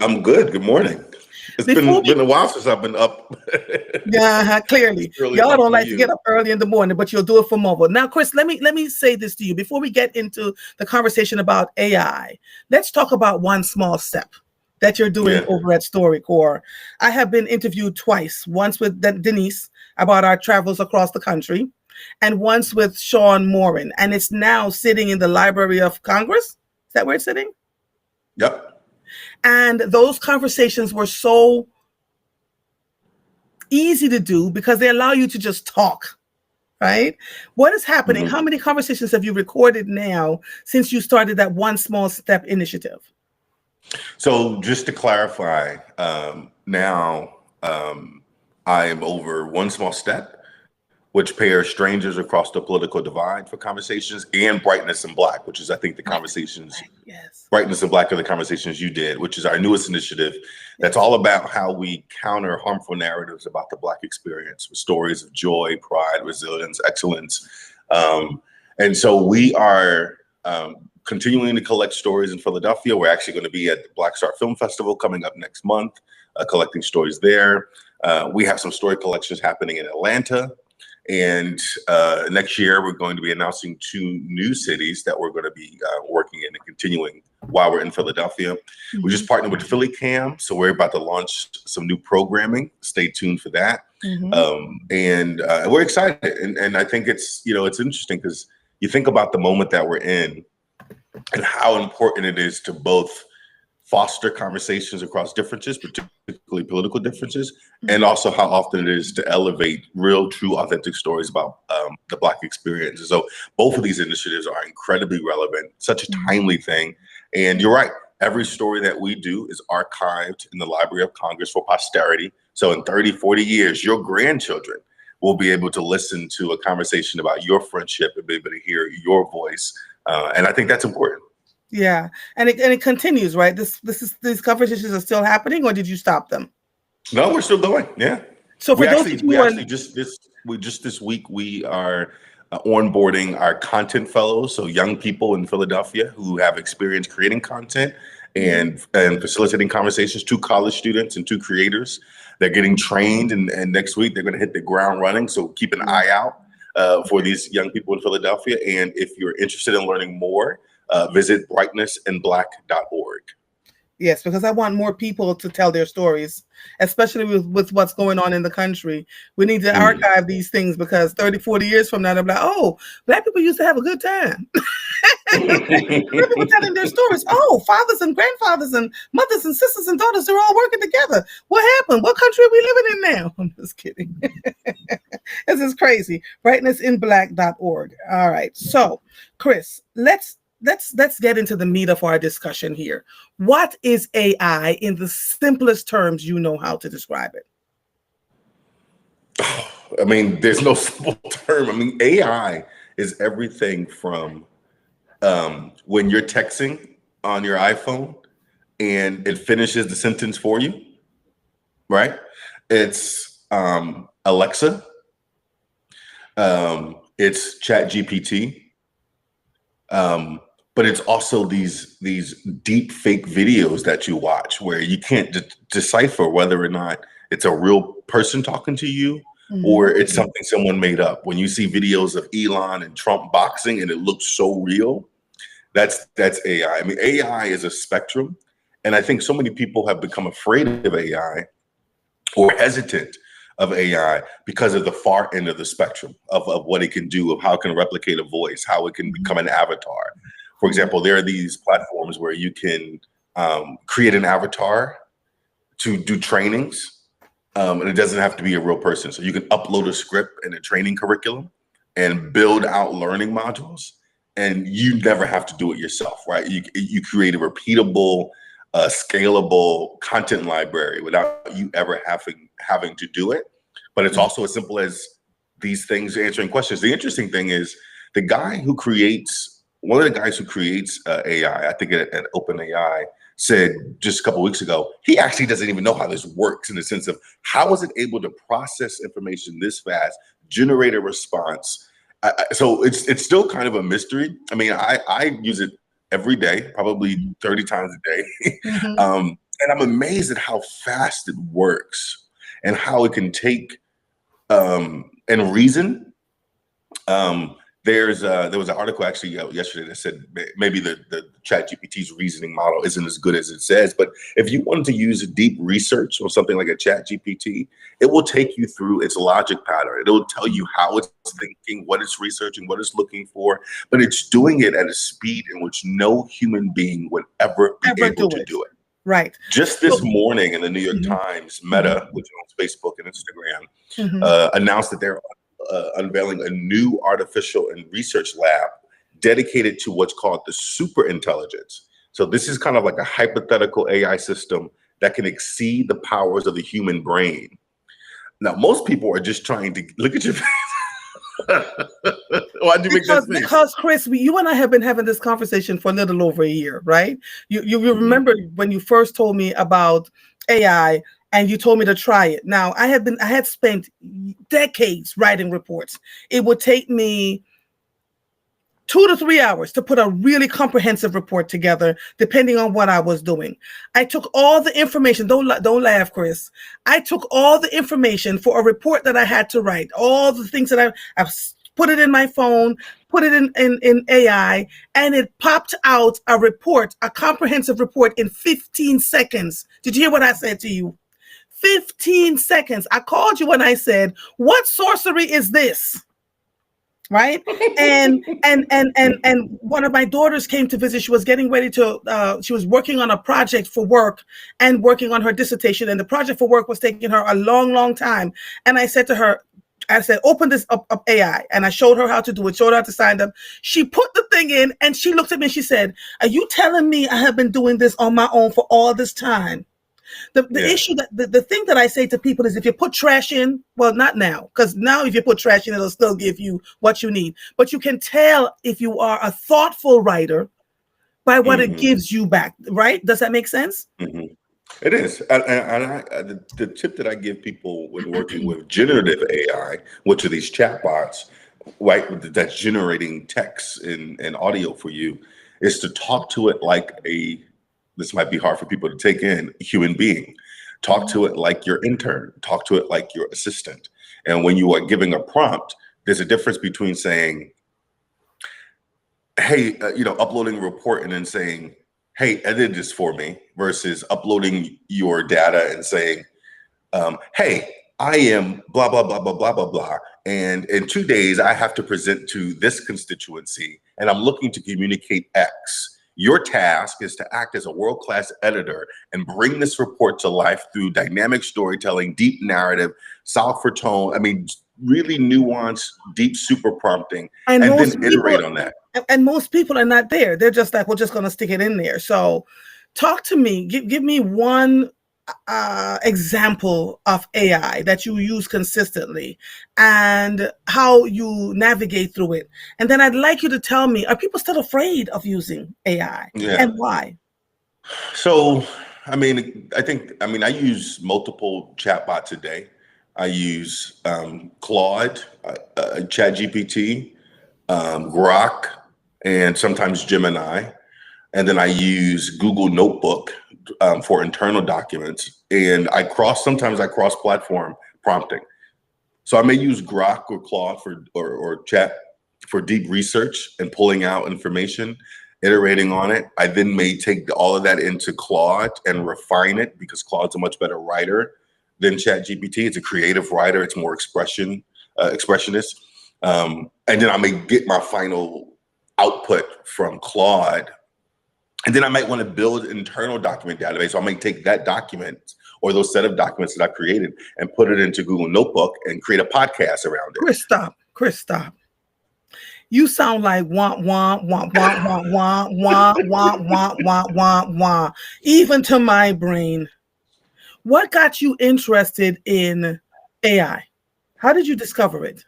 I'm good. Good morning. It's been a while since I've been up. Yeah, clearly. Y'all don't like to get up early in the morning, but you'll do it for mobile. Now, Chris, let me say this to you. Before we get into the conversation about AI, let's talk about One Small Step that you're doing over at StoryCorps. I have been interviewed twice, once with Denise about our travels across the country, and once with Sean Moran, and it's now sitting in the Library of Congress. Is that where it's sitting? Yep. And those conversations were so easy to do because they allow you to just talk, right? What is happening? Mm-hmm. How many conversations have you recorded now since you started that One Small Step initiative? So just to clarify, now I am over One Small Step, which pairs strangers across the political divide for conversations, and Brightness and Black, which is, I think, the conversations. Yes. Brightness and Black are the conversations you did, which is our newest initiative. That's all about how we counter harmful narratives about the Black experience with stories of joy, pride, resilience, excellence. And so we are continuing to collect stories in Philadelphia. We're actually going to be at the Black Star Film Festival coming up next month, collecting stories there. We have some story collections happening in Atlanta. And next year, we're going to be announcing 2 new cities that we're going to be working in and continuing while we're in Philadelphia. Mm-hmm. We just partnered with Philly Cam, so we're about to launch some new programming. Stay tuned for that. Mm-hmm. And we're excited. And I think it's interesting because you think about the moment that we're in and how important it is to both foster conversations across differences, particularly political differences, and also how often it is to elevate real, true, authentic stories about the Black experience. And so both of these initiatives are incredibly relevant, such a timely thing. And you're right, every story that we do is archived in the Library of Congress for posterity. So in 30, 40 years, your grandchildren will be able to listen to a conversation about your friendship and be able to hear your voice. And I think that's important. Yeah, and it continues, right? These conversations are still happening, or did you stop them? No, we're still going. Yeah. So for those of you who are Just this week we are onboarding our content fellows, so young people in Philadelphia who have experience creating content and facilitating conversations, 2 college students and 2 creators. They're getting trained, and next week they're going to hit the ground running. So keep an eye out for these young people in Philadelphia. And if you're interested in learning more, visit brightnessandblack.org. Yes, because I want more people to tell their stories, especially with what's going on in the country. We need to archive these things because 30, 40 years from now, they'll be like, oh, Black people used to have a good time. People telling their stories. Oh, fathers and grandfathers and mothers and sisters and daughters, they're all working together. What happened? What country are we living in now? I'm just kidding. This is crazy. Brightnessandblack.org. All right. So, Chris, let's get into the meat of our discussion here. What is AI in the simplest terms you know how to describe it? I mean, there's no simple term. I mean, AI is everything from when you're texting on your iPhone and it finishes the sentence for you, right? It's Alexa. It's ChatGPT. But it's also these deep fake videos that you watch where you can't decipher whether or not it's a real person talking to you or it's something someone made up. When you see videos of Elon and Trump boxing and it looks so real, that's AI. I mean, AI is a spectrum. And I think so many people have become afraid of AI or hesitant of AI because of the far end of the spectrum of what it can do, of how it can replicate a voice, how it can become an avatar. For example, there are these platforms where you can create an avatar to do trainings, and it doesn't have to be a real person. So you can upload a script and a training curriculum and build out learning modules, and you never have to do it yourself, right? You create a repeatable, scalable content library without you ever having to do it. But it's also as simple as these things answering questions. The interesting thing is one of the guys who creates AI, I think at OpenAI, said just a couple of weeks ago, he actually doesn't even know how this works in the sense of how is it able to process information this fast, generate a response. So it's still kind of a mystery. I mean, I use it every day, probably 30 times a day. And I'm amazed at how fast it works and how it can take and reason there was an article actually yesterday that said maybe the ChatGPT's reasoning model isn't as good as it says, but if you wanted to use a deep research on something like a ChatGPT, it will take you through its logic pattern. It will tell you how it's thinking, what it's researching, what it's looking for, but it's doing it at a speed in which no human being would ever be able to do it. Right. Just this morning in the New York Times, Meta, which owns Facebook and Instagram, announced that they're unveiling a new artificial and research lab dedicated to what's called the super intelligence. So this is kind of like a hypothetical AI system that can exceed the powers of the human brain. Now, most people are just trying to look at your face. Why'd you make that face? Because Chris, you and I have been having this conversation for a little over a year, right? You remember when you first told me about AI and you told me to try it. Now, I had spent decades writing reports. It would take me 2 to 3 hours to put a really comprehensive report together, depending on what I was doing. I took all the information. Don't laugh, Chris. I took all the information for a report that I had to write. All the things that I've put it in my phone, put it in AI, and it popped out a report, a comprehensive report in 15 seconds. Did you hear what I said to you? 15 seconds. I called you and I said, "What sorcery is this?" Right. And one of my daughters came to visit. She was getting ready to, she was working on a project for work and working on her dissertation. And the project for work was taking her a long, long time. And I said to her, open this up AI. And I showed her how to do it, showed her how to sign up. She put the thing in and she looked at me and she said, "Are you telling me I have been doing this on my own for all this time?" The issue that the thing that I say to people is, if you put trash in, well, not now, because now if you put trash in, it'll still give you what you need. But you can tell if you are a thoughtful writer by what it gives you back, right? Does that make sense? It is. And the tip that I give people when working with generative AI, which are these chatbots, right, that's generating text and audio for you, is to talk to it like this might be hard for people to take in, human being. Talk to it like your intern. Talk to it like your assistant. And when you are giving a prompt, there's a difference between saying, "Hey, uploading a report," and then saying, "Hey, edit this for me," versus uploading your data and saying, "Hey, I am blah, blah, blah, blah, blah, blah, blah. And in 2 days, I have to present to this constituency, and I'm looking to communicate X. Your task is to act as a world-class editor and bring this report to life through dynamic storytelling, deep narrative, solve for tone." I mean, really nuanced, deep super prompting, and then iterate on that. And most people are not there. They're just like, "We're just going to stick it in there." So talk to me. Give me one example of AI that you use consistently and how you navigate through it. And then I'd like you to tell me, are people still afraid of using AI and why? So, I use multiple chatbots a day. I use Claude, ChatGPT, Grok, and sometimes Gemini. And then I use Google Notebook for internal documents. And sometimes I cross platform prompting. So I may use Grok or Claude or Chat for deep research and pulling out information, iterating on it. I then may take all of that into Claude and refine it, because Claude's a much better writer than ChatGPT. It's a creative writer. It's more expressionist. And then I may get my final output from Claude. And then I might want to build an internal document database. So I might take that document or those set of documents that I created and put it into Google Notebook and create a podcast around it. Chris, stop. You sound like wah, wah, wah, wah, wah, wah, wah, wah, wah, wah, wah, wah, even to my brain. What got you interested in AI? How did you discover it?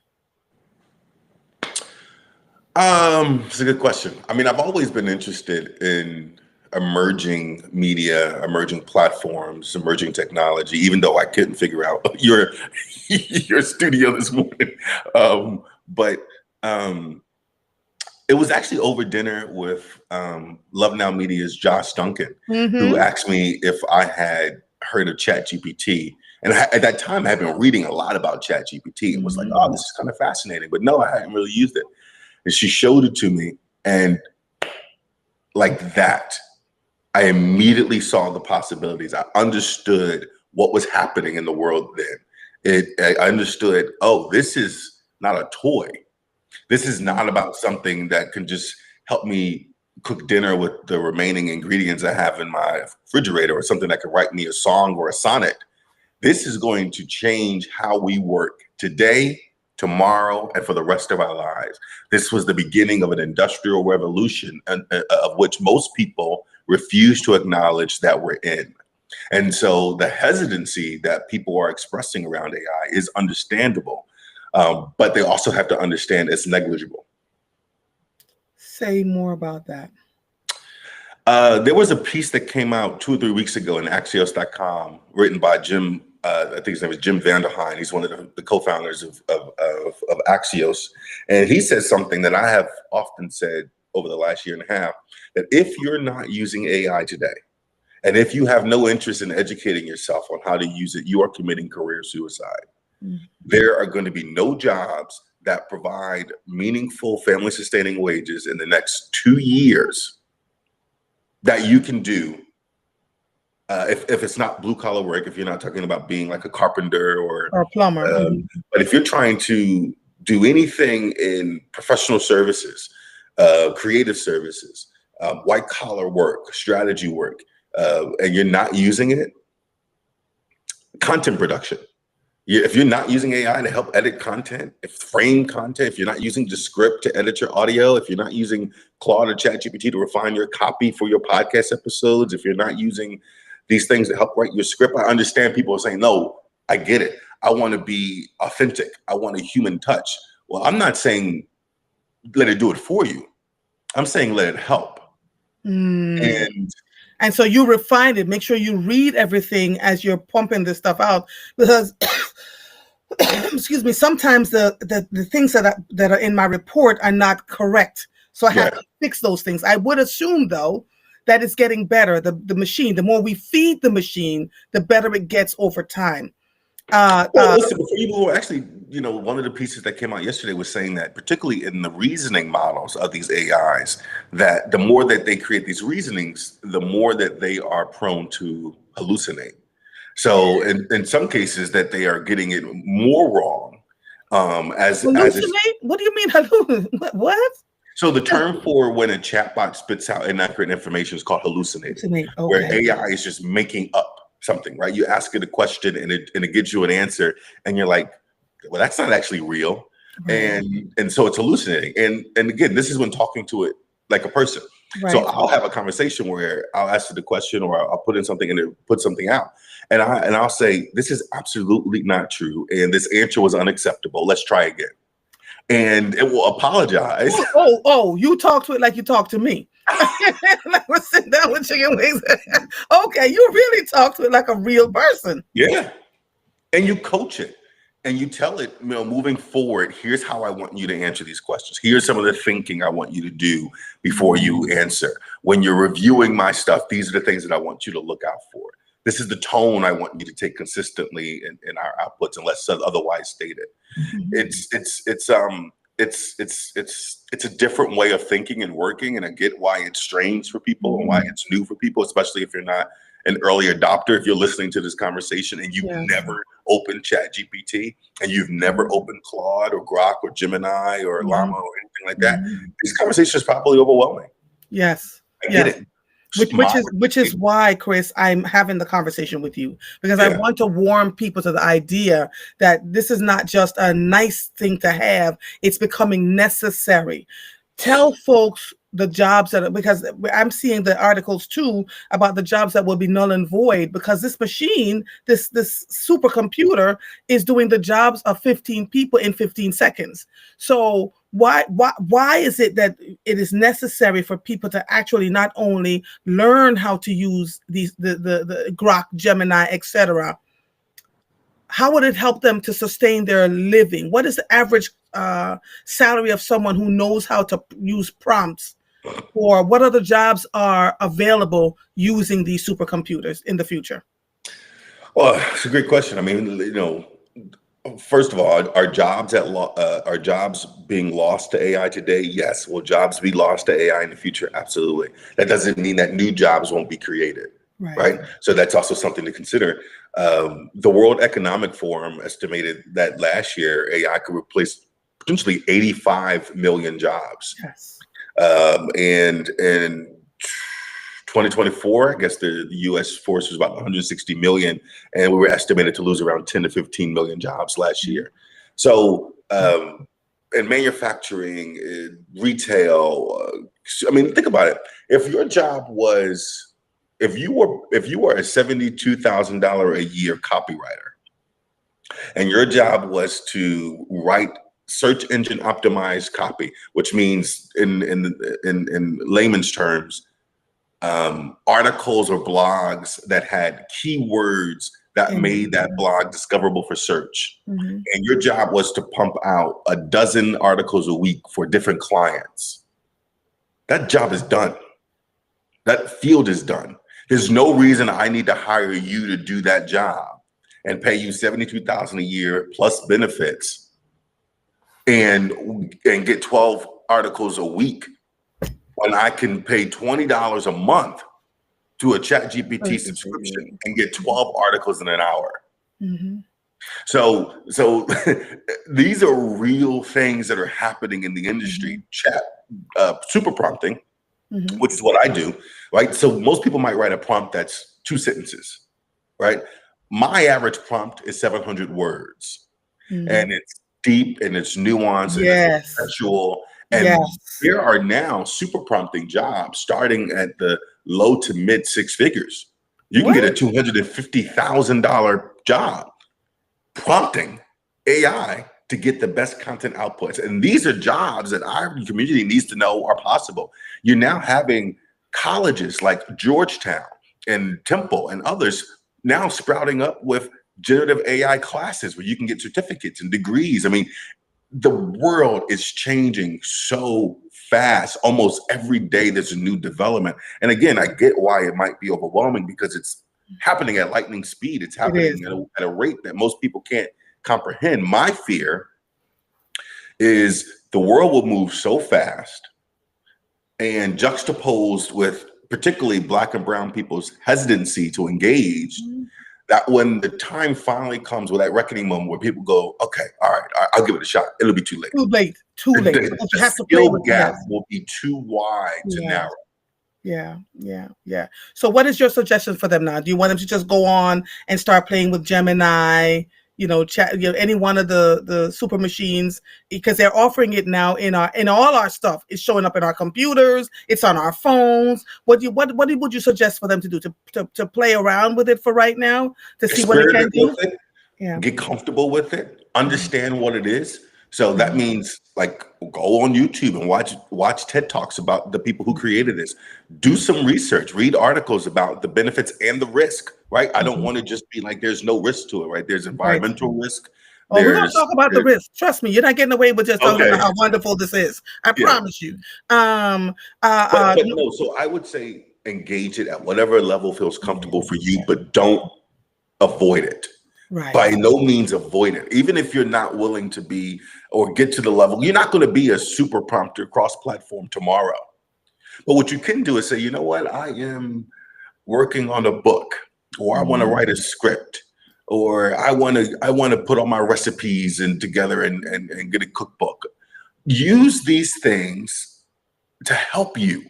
It's a good question. I mean, I've always been interested in emerging media, emerging platforms, emerging technology, even though I couldn't figure out your studio this morning. It was actually over dinner with Love Now Media's Josh Duncan, who asked me if I had heard of ChatGPT. And at that time, I had been reading a lot about ChatGPT and was like, "Oh, this is kind of fascinating." But no, I hadn't really used it. And she showed it to me, and like that, I immediately saw the possibilities. I understood what was happening in the world then. I understood, oh, this is not a toy. This is not about something that can just help me cook dinner with the remaining ingredients I have in my refrigerator, or something that can write me a song or a sonnet. This is going to change how we work today, tomorrow, and for the rest of our lives. This was the beginning of an industrial revolution, of which most people refuse to acknowledge that we're in. And so the hesitancy that people are expressing around AI is understandable, but they also have to understand it's negligible. Say more about that. There was a piece that came out 2 or 3 weeks ago in Axios.com, written by Jim. I think his name is Jim Vanderheim. He's one of the co-founders of Axios, and he says something that I have often said over the last year and a half: that if you're not using AI today, and if you have no interest in educating yourself on how to use it, you are committing career suicide. There are going to be no jobs that provide meaningful family-sustaining wages in the next 2 years that you can do. If it's not blue collar work, if you're not talking about being like a carpenter or a plumber, but if you're trying to do anything in professional services, creative services, white collar work, strategy work, and you're not using it, content production. If you're not using AI to help edit content, frame content, if you're not using Descript to edit your audio, if you're not using Claude or ChatGPT to refine your copy for your podcast episodes, if you're not using these things to help write your script, I understand people are saying, no, I get it. I want to be authentic. I want a human touch. Well, I'm not saying let it do it for you. I'm saying let it help. And so you refine it. Make sure you read everything as you're pumping this stuff out, because excuse me, sometimes the things that are in my report are not correct. So I have to fix those things. I would assume, though, that it's getting better. The machine, the more we feed the machine, the better it gets over time. Well, listen, before you go, actually, one of the pieces that came out yesterday was saying that, particularly in the reasoning models of these AIs, that the more that they create these reasonings, the more that they are prone to hallucinate. So in some cases that they are getting it more wrong. Hallucinate? What do you mean hallucinate? What? So the term for when a chatbot spits out inaccurate information is called hallucinating, where AI is just making up something, right? You ask it a question and it gives you an answer, and you're like, well, that's not actually real. Right. And so it's hallucinating. And again, this is when talking to it like a person. Right. So I'll have a conversation where I'll ask it the question, or I'll put in something and it put something out. And I'll say, this is absolutely not true. And this answer was unacceptable. Let's try again. And it will apologize. Oh, you talk to it like you talk to me. Like we're sitting down with chicken wings. Okay, you really talk to it like a real person. Yeah. And you coach it and you tell it, moving forward, here's how I want you to answer these questions. Here's some of the thinking I want you to do before you answer. When you're reviewing my stuff, these are the things that I want you to look out for. This is the tone I want you to take consistently in our outputs, unless otherwise stated. It's a different way of thinking and working, and I get why it's strange for people and why it's new for people, especially if you're not an early adopter. If you're listening to this conversation and you've never opened ChatGPT and you've never opened Claude or Grok or Gemini or Llama or anything like that, this conversation is probably overwhelming. Yes, I get it. Which is why, Chris, I'm having the conversation with you, because I want to warm people to the idea that this is not just a nice thing to have, it's becoming necessary. Tell folks the jobs because I'm seeing the articles too about the jobs that will be null and void, because this machine, this supercomputer is doing the jobs of 15 people in 15 seconds. So why is it that it is necessary for people to actually not only learn how to use these the Grok, Gemini, etc.? How would it help them to sustain their living? What is the average salary of someone who knows how to use prompts? Or what other jobs are available using these supercomputers in the future? Well, it's a great question. I mean, First of all, are jobs being lost to AI today? Yes. Will jobs be lost to AI in the future? Absolutely. That doesn't mean that new jobs won't be created, right? So that's also something to consider. The World Economic Forum estimated that last year AI could replace potentially 85 million jobs. Yes. And in 2024, I guess the US force was about 160 million, and we were estimated to lose around 10 to 15 million jobs last year. So, in manufacturing, retail, I mean, think about it. If your job was, if you were a $72,000 a year copywriter, and your job was to write search engine optimized copy, which means in layman's terms, articles or blogs that had keywords that made that blog discoverable for search. And your job was to pump out a dozen articles a week for different clients. That job is done. That field is done. There's no reason I need to hire you to do that job and pay you $72,000 a year plus benefits and get 12 articles a week when I can pay $20 a month to a ChatGPT subscription and get 12 articles in an hour. So these are real things that are happening in the industry. Super prompting, which is what I do, right? So most people might write a prompt that's 2 sentences, right? My average prompt is 700 words, and it's deep and it's nuanced and it's conceptual. And there are now super prompting jobs starting at the low to mid 6 figures. You can get a $250,000 job prompting AI to get the best content outputs. And these are jobs that our community needs to know are possible. You're now having colleges like Georgetown and Temple and others now sprouting up with generative AI classes where you can get certificates and degrees. I mean, the world is changing so fast. Almost every day there's a new development. And again, I get why it might be overwhelming because it's happening at lightning speed. It's happening at a rate that most people can't comprehend. My fear is the world will move so fast, and juxtaposed with particularly Black and brown people's hesitancy to engage, that when the time finally comes with that reckoning moment where people go, okay, all right, I'll give it a shot. It'll be too late. Too late. The skill gap will be too wide to narrow. Yeah. So what is your suggestion for them now? Do you want them to just go on and start playing with Gemini, chat, any one of the super machines, because they're offering it now in all our stuff. It's showing up in our computers. It's on our phones. What would you suggest for them to do to play around with it for right now to see what it can do? Get comfortable with it. Understand what it is. So that means like go on YouTube and watch TED Talks about the people who created this. Do some research, read articles about the benefits and the risk, right? I don't want to just be like, there's no risk to it, right? There's environmental risk. We're going to talk about the risk. Trust me, you're not getting away with just talking about how wonderful this is. I promise you. But no, so I would say engage it at whatever level feels comfortable for you, but don't avoid it. By no means avoid it. Even if you're not willing to be or get to the level, you're not going to be a super prompter cross-platform tomorrow. But what you can do is say, you know what, I am working on a book, or I want to write a script, or I want to put all my recipes together and get a cookbook. Use these things to help you,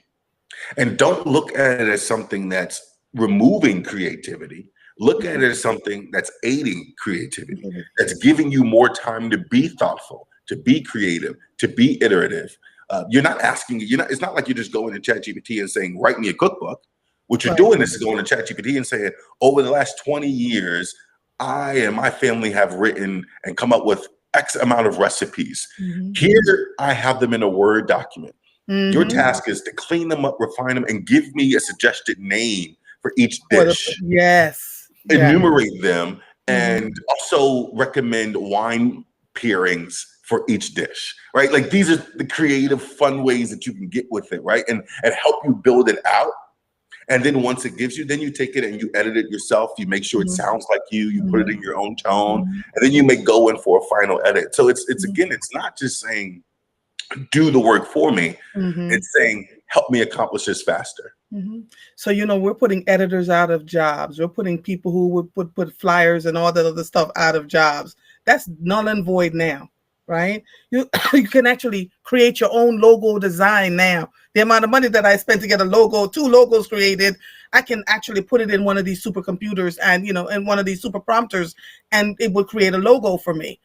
and don't look at it as something that's removing creativity. Look at it as something that's aiding creativity, that's giving you more time to be thoughtful, to be creative, to be iterative. It's not like you're just going to ChatGPT and saying, write me a cookbook. What you're doing is going to ChatGPT and saying, over the last 20 years, I and my family have written and come up with X amount of recipes. Here, I have them in a Word document. Your task is to clean them up, refine them, and give me a suggested name for each dish. Enumerate them, and also recommend wine pairings for each dish, right? Like these are the creative, fun ways that you can get with it, right? And help you build it out. And then once it gives you, then you take it and you edit it yourself. You make sure it sounds like you put it in your own tone, and then you may go in for a final edit. So it's again, it's not just saying do the work for me. It's saying help me accomplish this faster. So, we're putting editors out of jobs. We're putting people who would put flyers and all that other stuff out of jobs. That's null and void now, right? You can actually create your own logo design now. The amount of money that I spent to get a logo, 2 logos created, I can actually put it in one of these supercomputers and, in one of these super prompters, and it would create a logo for me.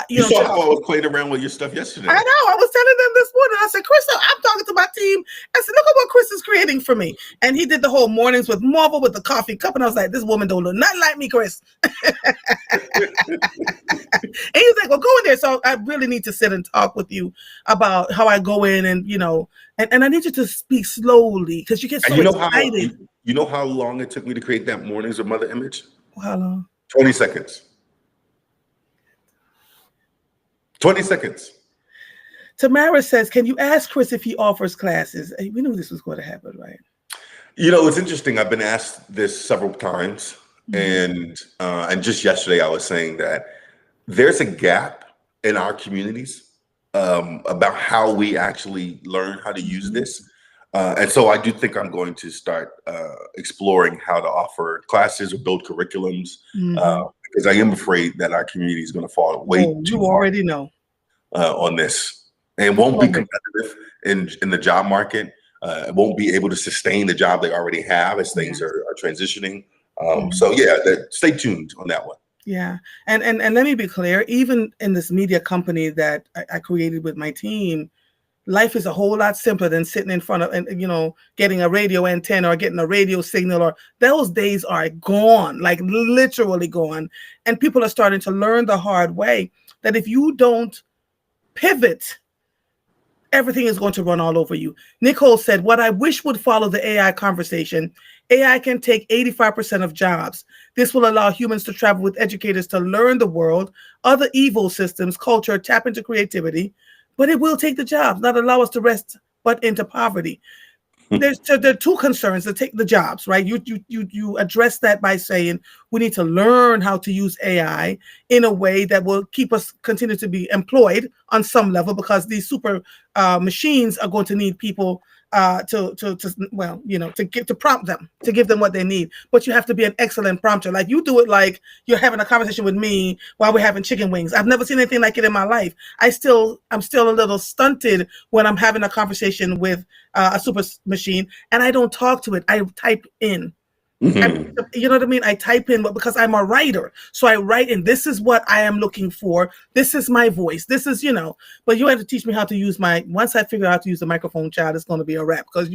You saw how I was playing around with your stuff yesterday. I know. I was telling them this morning. I said, Chris, I'm talking to my team. I said, look at what Chris is creating for me. And he did the whole mornings with Marvel with the coffee cup. And I was like, this woman don't look nothing like me, Chris. And he was like, well, go in there. So I really need to sit and talk with you about how I go in and, and I need you to speak slowly because you get so excited. You know how long it took me to create that mornings with Mother Image? How long? 20 seconds. 20 seconds. Tamara says, can you ask Chris if he offers classes? We knew this was going to happen, right? It's interesting. I've been asked this several times. And just yesterday I was saying that there's a gap in our communities about how we actually learn how to use this. And so I do think I'm going to start exploring how to offer classes or build curriculums because I am afraid that our community is going to fall way too you already know on this, and won't be competitive in the job market. It won't be able to sustain the job they already have as things are transitioning. So stay tuned on that one. Yeah, and let me be clear. Even in this media company that I created with my team, life is a whole lot simpler than sitting in front of and getting a radio antenna or getting a radio signal. Or those days are gone, like literally gone. And people are starting to learn the hard way that if you don't pivot, everything is going to run all over you. Nicole said, what I wish would follow the AI conversation, AI can take 85% of jobs. This will allow humans to travel with educators to learn the world, other evil systems, culture, tap into creativity, but it will take the jobs, not allow us to rest, but into poverty. There are 2 concerns to take the jobs, right? You address that by saying we need to learn how to use AI in a way that will keep us continue to be employed on some level, because these super machines are going to need people to prompt them, to give them what they need. But you have to be an excellent prompter. Like you do it like you're having a conversation with me while we're having chicken wings. I've never seen anything like it in my life. I'm still a little stunted when I'm having a conversation with a super machine and I don't talk to it. I type in. You know what I mean? I type in, but because I'm a writer, so I write in, this is what I am looking for. This is my voice. This is, but you have to teach me how to use once I figure out how to use the microphone, child, it's going to be a wrap, because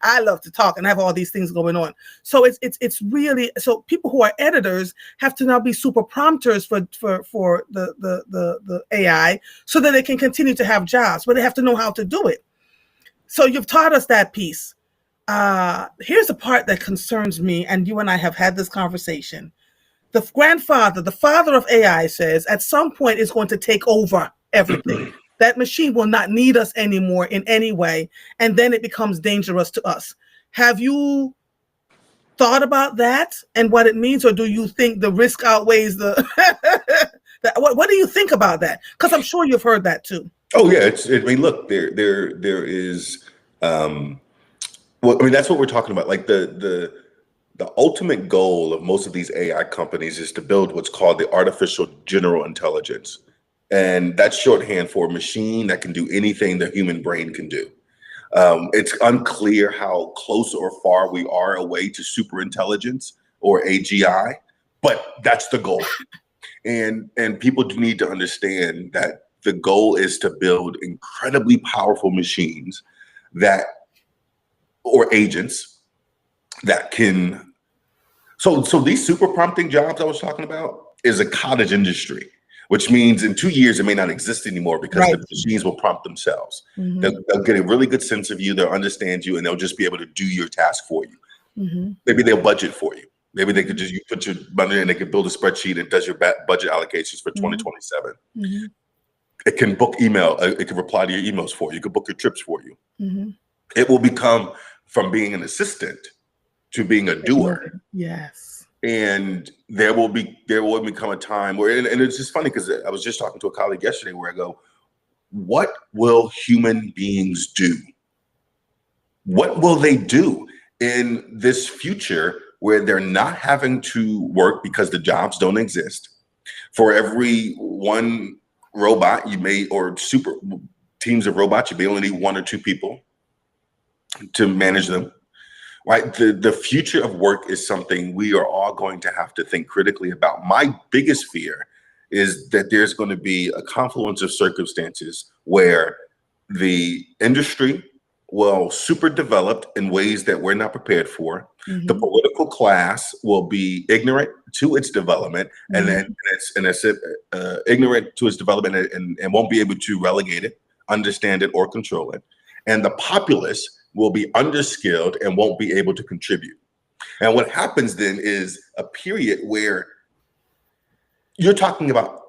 I love to talk and have all these things going on. So it's really, so people who are editors have to now be super prompters for the AI so that they can continue to have jobs, but they have to know how to do it. So you've taught us that piece. Here's a part that concerns me, and you and I have had this conversation. The father of AI says at some point it's going to take over everything. That machine will not need us anymore in any way, and then it becomes dangerous to us. Have you thought about that and what it means, or do you think the risk outweighs the what do you think about that? Because I'm sure you've heard that too. Oh yeah, look, there is well, that's what we're talking about. Like the ultimate goal of most of these AI companies is to build what's called the artificial general intelligence. And that's shorthand for a machine that can do anything the human brain can do. It's unclear how close or far we are away to super intelligence or AGI, but that's the goal. And people do need to understand that the goal is to build incredibly powerful machines or agents that can, so these super prompting jobs I was talking about is a cottage industry, which means in 2 years it may not exist anymore because the machines will prompt themselves. They'll get a really good sense of you, they'll understand you, and they'll just be able to do your task for you. Maybe they'll budget for you. Maybe they could just, you put your money in, they could build a spreadsheet and does your budget allocations for 2027. It can book email, it can reply to your emails for you, it can book your trips for you. It will become, from being an assistant, to being a doer. Yes. And there will become a time where, and it's just funny because I was just talking to a colleague yesterday where I go, what will human beings do? What will they do in this future where they're not having to work because the jobs don't exist? For every one robot you may, or super teams of robots, you may only need one or two people to manage them. Right? The future of work is something we are all going to have to think critically about. My biggest fear is that there's going to be a confluence of circumstances where the industry will super develop in ways that we're not prepared for. The political class will be ignorant to its development, and then it's ignorant to its development, and won't be able to relegate it, understand it, or control it. And the populace will be underskilled and won't be able to contribute. And what happens then is a period where you're talking about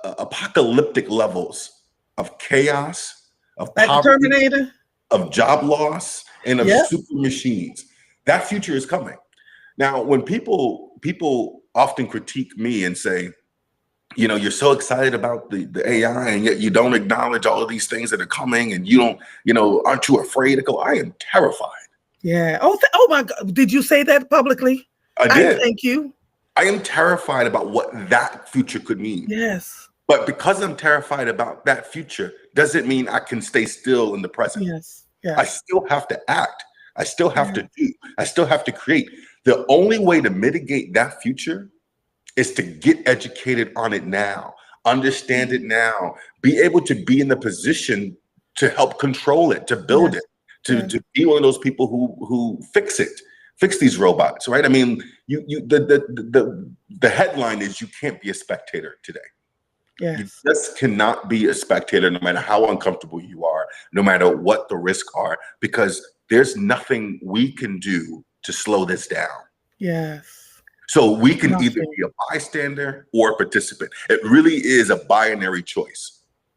apocalyptic levels of chaos, of poverty, Terminator, of job loss, and of Yep. super machines. That future is coming. Now, when people often critique me and say, you know, you're so excited about the AI, and yet you don't acknowledge all of these things that are coming, and you don't, you know, aren't you afraid to go? I am terrified. Yeah. Oh my God. Did you say that publicly? I did. Thank you. I am terrified about what that future could mean. Yes. But because I'm terrified about that future, doesn't mean I can stay still in the present. Yes. Yes. I still have to act. I still have to do. I still have to create. The only way to mitigate that future is to get educated on it now, understand it now, be able to be in the position to help control it, to build it, to be one of those people who fix these robots, right? I mean, the headline is you can't be a spectator today. Yes. You just cannot be a spectator, no matter how uncomfortable you are, no matter what the risks are, because there's nothing we can do to slow this down. Yes. So we can either be a bystander or a participant. It really is a binary choice.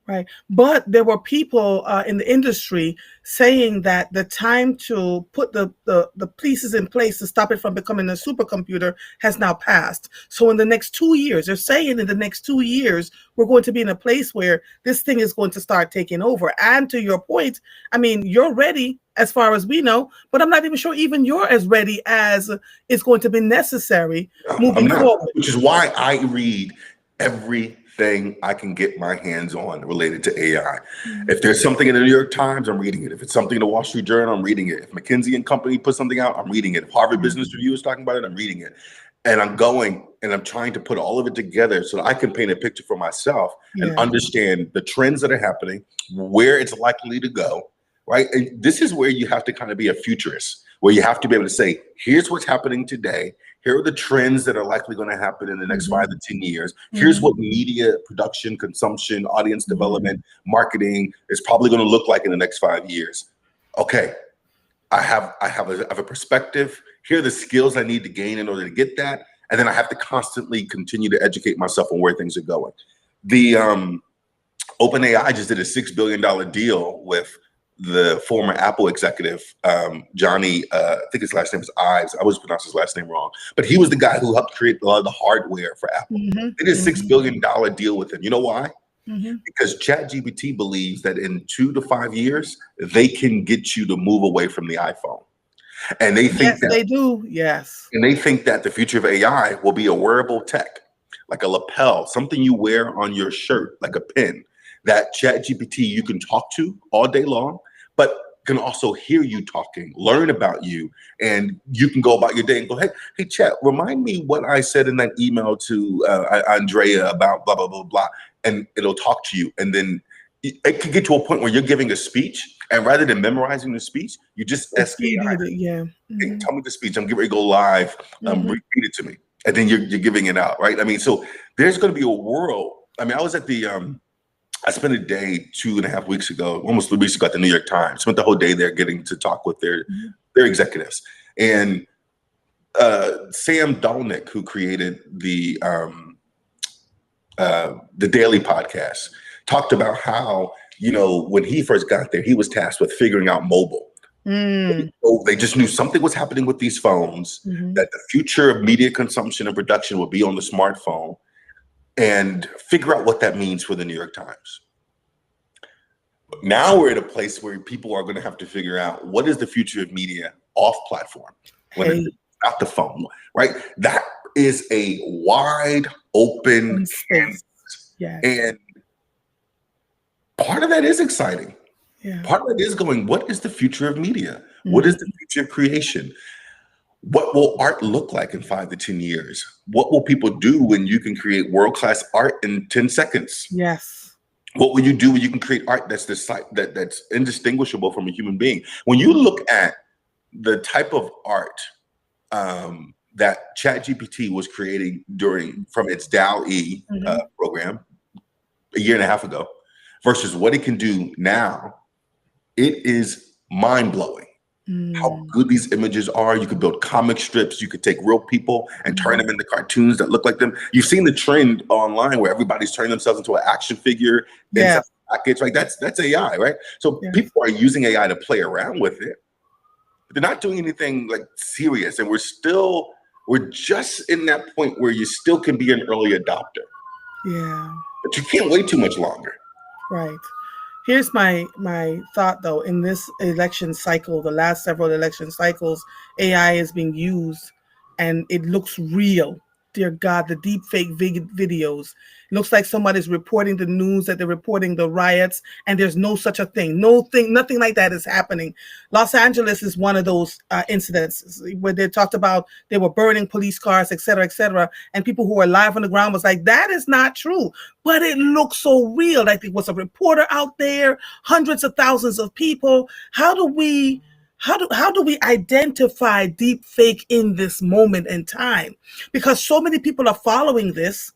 Right. But there were people in the industry saying that the time to put the pieces in place to stop it from becoming a supercomputer has now passed. So in the next 2 years, they're saying in the next 2 years, we're going to be in a place where this thing is going to start taking over. And to your point, I mean, you're ready as far as we know, but I'm not even sure even you're as ready as it's going to be necessary moving forward. Which is why I read everything I can get my hands on related to AI. If there's something in the New York Times, I'm reading it. If it's something in the Wall Street Journal, I'm reading it. If McKinsey and Company put something out, I'm reading it. If Harvard Business Review is talking about it, I'm reading it. And I'm going and I'm trying to put all of it together so that I can paint a picture for myself and understand the trends that are happening, where it's likely to go, right? And this is where you have to kind of be a futurist, where you have to be able to say, here's what's happening today. Here are the trends that are likely going to happen in the next 5 to 10 years. Here's what media production, consumption, audience development, marketing is probably going to look like in the next 5 years. Okay, I have a perspective. Here are the skills I need to gain in order to get that. And then I have to constantly continue to educate myself on where things are going. The OpenAI just did a $6 billion deal with the former Apple executive, Johnny, I think his last name is Ives. I always pronounce his last name wrong, but he was the guy who helped create a lot of the hardware for Apple. They did a $6 billion deal with him. You know why? Because ChatGPT believes that in 2 to 5 years, they can get you to move away from the iPhone. And they think that they do. Yes. And they think that the future of AI will be a wearable tech, like a lapel, something you wear on your shirt, like a pin, that ChatGPT you can talk to all day long, but can also hear you talking, learn about you, and you can go about your day and go, hey, Chat, remind me what I said in that email to Andrea about blah, blah, blah, blah, and it'll talk to you. And then it can get to a point where you're giving a speech, and rather than memorizing the speech, you just ask AI, hey, tell me the speech. I'm getting ready to go live. Repeat it to me. And then you're giving it out, right? I mean, so there's going to be a world. I mean, I was at the I spent a day 2.5 weeks ago, almost 3 weeks ago at the New York Times. Spent the whole day there getting to talk with their executives. And Sam Dolnick, who created the Daily Podcast, talked about how, you know, when he first got there, he was tasked with figuring out mobile. So they just knew something was happening with these phones, that the future of media consumption and production would be on the smartphone, and figure out what that means for the New York Times. But now we're at a place where people are going to have to figure out what is the future of media off platform when it's not the phone, right? That is a wide open space. Yes. And part of that is exciting. Yeah. Part of it is going, what is the future of media? What is the future of creation? What will art look like in 5 to 10 years? What will people do when you can create world-class art in 10 seconds? Yes. What will you do when you can create art that's that's indistinguishable from a human being? When you look at the type of art that ChatGPT was creating from its DALL-E program a year and a half ago versus what it can do now, it is mind-blowing how good these images are. You could build comic strips. You could take real people and turn them into cartoons that look like them. You've seen the trend online where everybody's turning themselves into an action figure inside a package. Like that's AI, right? So people are using AI to play around with it, but they're not doing anything like serious. And we're just in that point where you still can be an early adopter. Yeah. But you can't wait too much longer. Right. Here's my thought, though. In this election cycle, the last several election cycles, AI is being used, and it looks real. Dear God, the deep fake videos. It looks like somebody's reporting the news, that they're reporting the riots, and there's no such a thing. Nothing like that is happening. Los Angeles is one of those incidents where they talked about they were burning police cars, et cetera, and people who were live on the ground was like, that is not true. But it looks so real. Like there was a reporter out there, hundreds of thousands of people. How do we identify deep fake in this moment in time? Because so many people are following this,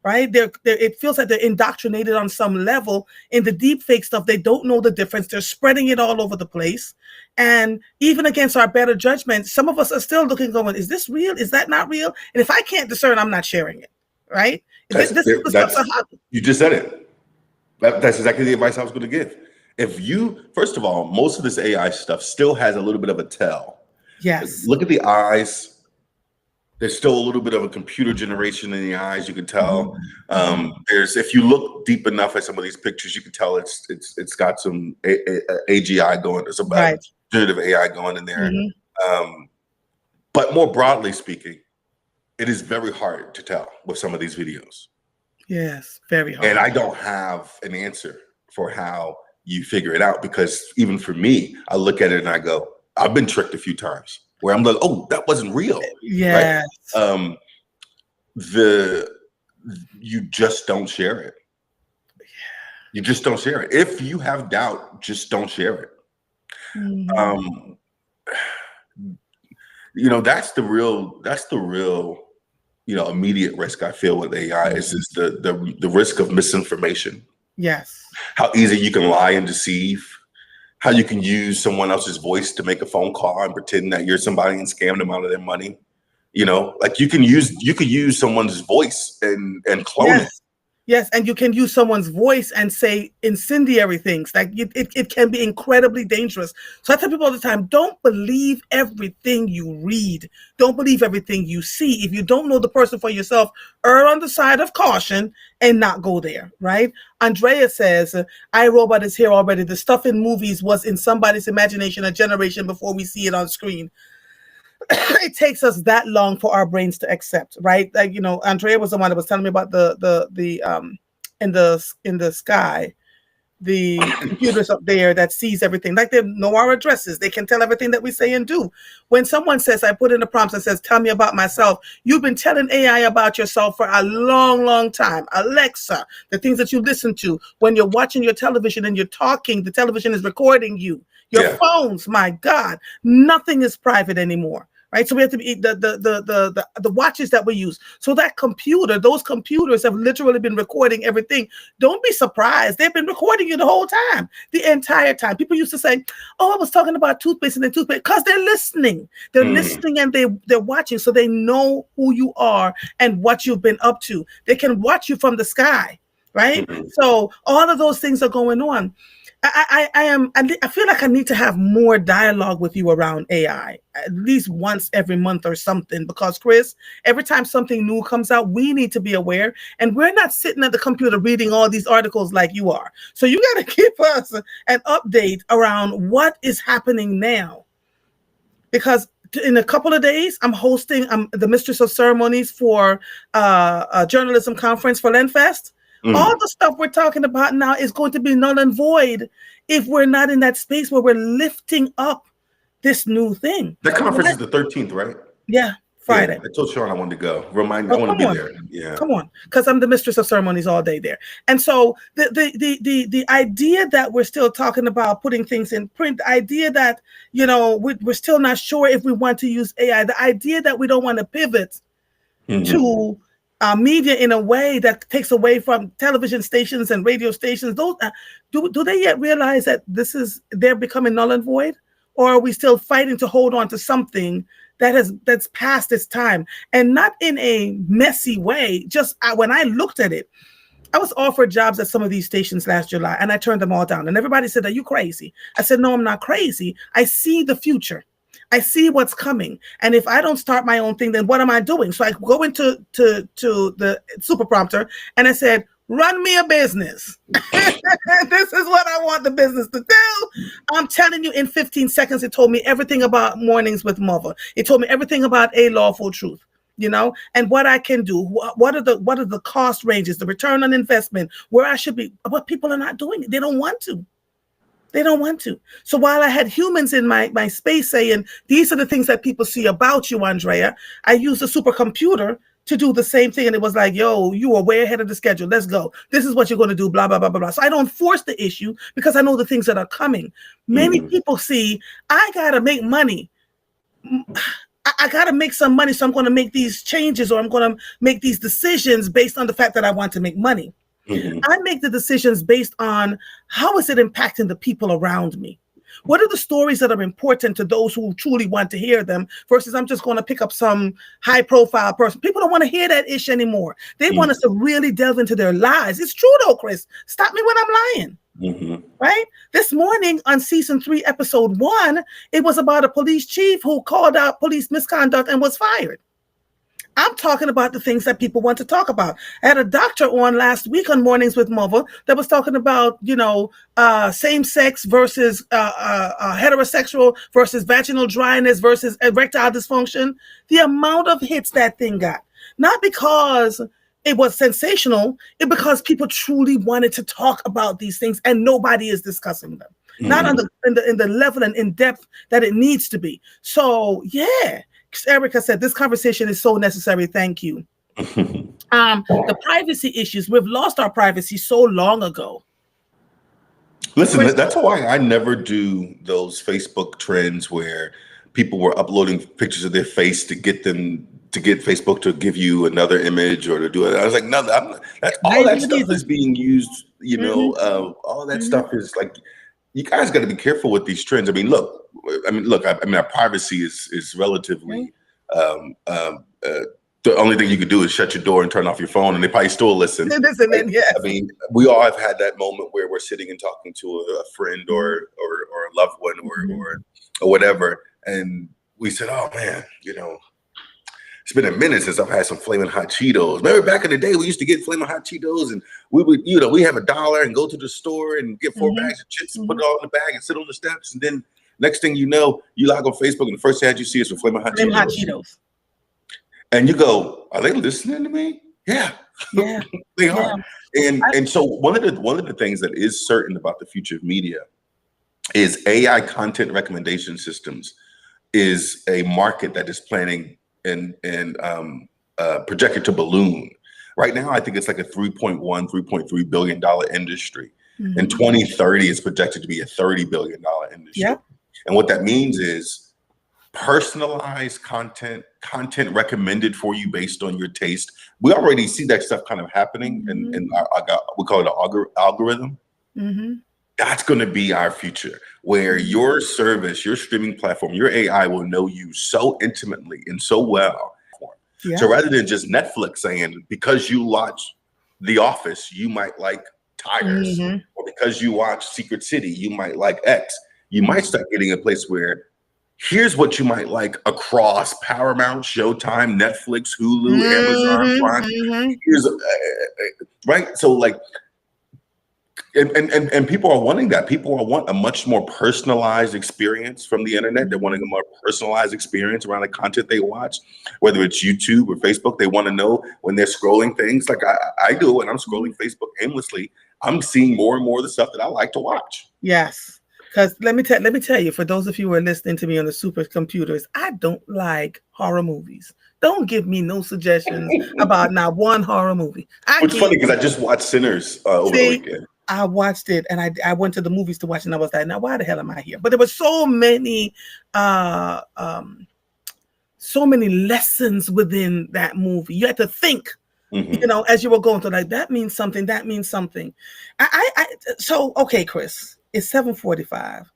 right? It feels like they're indoctrinated on some level in the deep fake stuff. They don't know the difference. They're spreading it all over the place. And even against our better judgment, some of us are still looking, going, is this real? Is that not real? And if I can't discern, I'm not sharing it, right? You just said it. That's exactly the advice I was going to give. First of all, most of this AI stuff still has a little bit of a tell. Yes. Look at the eyes. There's still a little bit of a computer generation in the eyes. You can tell. If you look deep enough at some of these pictures, you can tell it's got some AGI going. There's some generative AI going in there. But more broadly speaking, it is very hard to tell with some of these videos. Yes, very hard. And I don't have an answer for how you figure it out, because even for me, I look at it and I go, I've been tricked a few times where I'm like, oh, that wasn't real. Yes. Right? You just don't share it. You just don't share it. If you have doubt, just don't share it. That's the real immediate risk I feel with AI is the risk of misinformation. Yes. How easy you can lie and deceive. How you can use someone else's voice to make a phone call and pretend that you're somebody and scam them out of their money. Like you could use someone's voice and clone it. Yes, and you can use someone's voice and say incendiary things. Like it can be incredibly dangerous. So I tell people all the time, don't believe everything you read. Don't believe everything you see. If you don't know the person for yourself, err on the side of caution and not go there, right? Andrea says, iRobot is here already. The stuff in movies was in somebody's imagination a generation before we see it on screen. It takes us that long for our brains to accept, right? Like, Andrea was the one that was telling me about the in the sky, the computers up there that sees everything. Like they know our addresses. They can tell everything that we say and do. When someone says, I put in the prompts and says, tell me about myself, you've been telling AI about yourself for a long, long time. Alexa, the things that you listen to, when you're watching your television and you're talking, the television is recording you. Your phones, my God, nothing is private anymore. Right, so we have to be the watches that we use. So those computers have literally been recording everything. Don't be surprised; they've been recording you the whole time, the entire time. People used to say, "Oh, I was talking about toothpaste and then toothpaste," because they're listening. They're listening and they're watching, so they know who you are and what you've been up to. They can watch you from the sky, right? So all of those things are going on. I feel like I need to have more dialogue with you around AI, at least once every month or something, because Chris, every time something new comes out, we need to be aware, and we're not sitting at the computer reading all these articles like you are. So you got to give us an update around what is happening now, because in a couple of days, I'm hosting the Mistress of Ceremonies for a journalism conference for LenFest. All the stuff we're talking about now is going to be null and void if we're not in that space where we're lifting up this new thing. That conference is the 13th, right? Yeah, Friday. Yeah, I told Sean I wanted to go. I want to be there. Yeah, come on, because I'm the Mistress of Ceremonies all day there. And so the idea that we're still talking about putting things in print, the idea that we're still not sure if we want to use AI, the idea that we don't want to pivot to media in a way that takes away from television stations and radio stations. Those do they yet realize that they're becoming null and void, or are we still fighting to hold on to something that's past its time, and not in a messy way? Just when I looked at it, I was offered jobs at some of these stations last July, and I turned them all down. And everybody said, "Are you crazy?" I said, "No, I'm not crazy. I see the future. I see what's coming. And if I don't start my own thing, then what am I doing?" So I go into the super prompter and I said, "Run me a business." This is what I want the business to do. I'm telling you, in 15 seconds, it told me everything about Mornings with Mother. It told me everything about A Lawful Truth, and what I can do. What are the cost ranges, the return on investment, where I should be. But people are not doing it. They don't want to. They don't want to. So while I had humans in my space saying, these are the things that people see about you, Andrea, I used a supercomputer to do the same thing. And it was like, yo, you are way ahead of the schedule. Let's go. This is what you're going to do, blah, blah, blah, blah, blah. So I don't force the issue because I know the things that are coming. Many people see, I got to make money. I got to make some money. So I'm going to make these changes, or I'm going to make these decisions based on the fact that I want to make money. I make the decisions based on how is it impacting the people around me? What are the stories that are important to those who truly want to hear them versus I'm just going to pick up some high profile person. People don't want to hear that ish anymore. They want us to really delve into their lives. It's true though, Chris. Stop me when I'm lying. Right? This morning on season 3, episode 1, it was about a police chief who called out police misconduct and was fired. I'm talking about the things that people want to talk about. I had a doctor on last week on Mornings with Mother that was talking about, same-sex versus heterosexual versus vaginal dryness versus erectile dysfunction. The amount of hits that thing got, not because it was sensational, it because people truly wanted to talk about these things and nobody is discussing them. Not on in the level and in depth that it needs to be. So yeah. Erica said, this conversation is so necessary. Thank you. The privacy issues, we've lost our privacy so long ago. Listen, that's why I never do those Facebook trends where people were uploading pictures of their face to get Facebook to give you another image or to do it. I was like, no, all that stuff is being used. All that stuff is like, you guys got to be careful with these trends. I mean, look, our privacy is relatively, the only thing you could do is shut your door and turn off your phone, and they probably still listen. Yes. I mean, we all have had that moment where we're sitting and talking to a friend or a loved one or whatever, and we said, "Oh man, it's been a minute since I've had some Flamin' Hot Cheetos." Remember back in the day, we used to get Flamin' Hot Cheetos, and we would, we have $1 and go to the store and get 4 bags of chips and put it all in the bag and sit on the steps, and then next thing you know, you log on Facebook and the first ad you see is with Flamin' Hot Cheetos. And you go, "Are they listening to me?" Yeah, they are. And so one of the things that is certain about the future of media is AI content recommendation systems is a market that is planning and projected to balloon. Right now, I think it's like a $3.3 billion industry. In 2030, it's projected to be a $30 billion industry. Yep. And what that means is personalized content recommended for you based on your taste. We already see that stuff kind of happening, and we call it an algorithm. That's going to be our future, where your service, your streaming platform, your AI will know you so intimately and so well. Yeah. So rather than just Netflix saying, because you watch The Office, you might like tires, or because you watch Secret City, you might like X. You might start getting a place where here's what you might like across Paramount, Showtime, Netflix, Hulu, Amazon Prime. Here's right. So like, and people are wanting that. People want a much more personalized experience from the internet. They're wanting a more personalized experience around the content they watch, whether it's YouTube or Facebook. They want to know when they're scrolling things like I do, and I'm scrolling Facebook aimlessly. I'm seeing more and more of the stuff that I like to watch. Yes. Because let me tell you, for those of you who are listening to me on the supercomputers, I don't like horror movies. Don't give me no suggestions about not one horror movie. It's funny because I just watched Sinners over the weekend. I watched it and I went to the movies to watch it, and I was like, now why the hell am I here? But there were so many lessons within that movie. You had to think, you know, as you were going through, like, that means something, that means something. So okay, Chris, it's 7:45.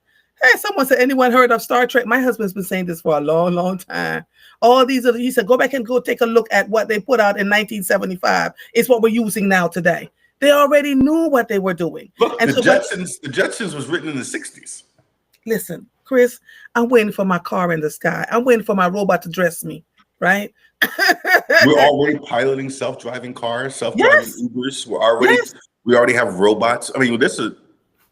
Hey, someone said, anyone heard of Star Trek? My husband's been saying this for a long, long time. All these he said, go back and go take a look at what they put out in 1975. It's what we're using now today. They already knew what they were doing. Look, and the Jetsons was written in the 60s. Listen, Chris, I'm waiting for my car in the sky. I'm waiting for my robot to dress me, right? We're already piloting self-driving cars, self-driving Ubers. We already have robots. I mean, this is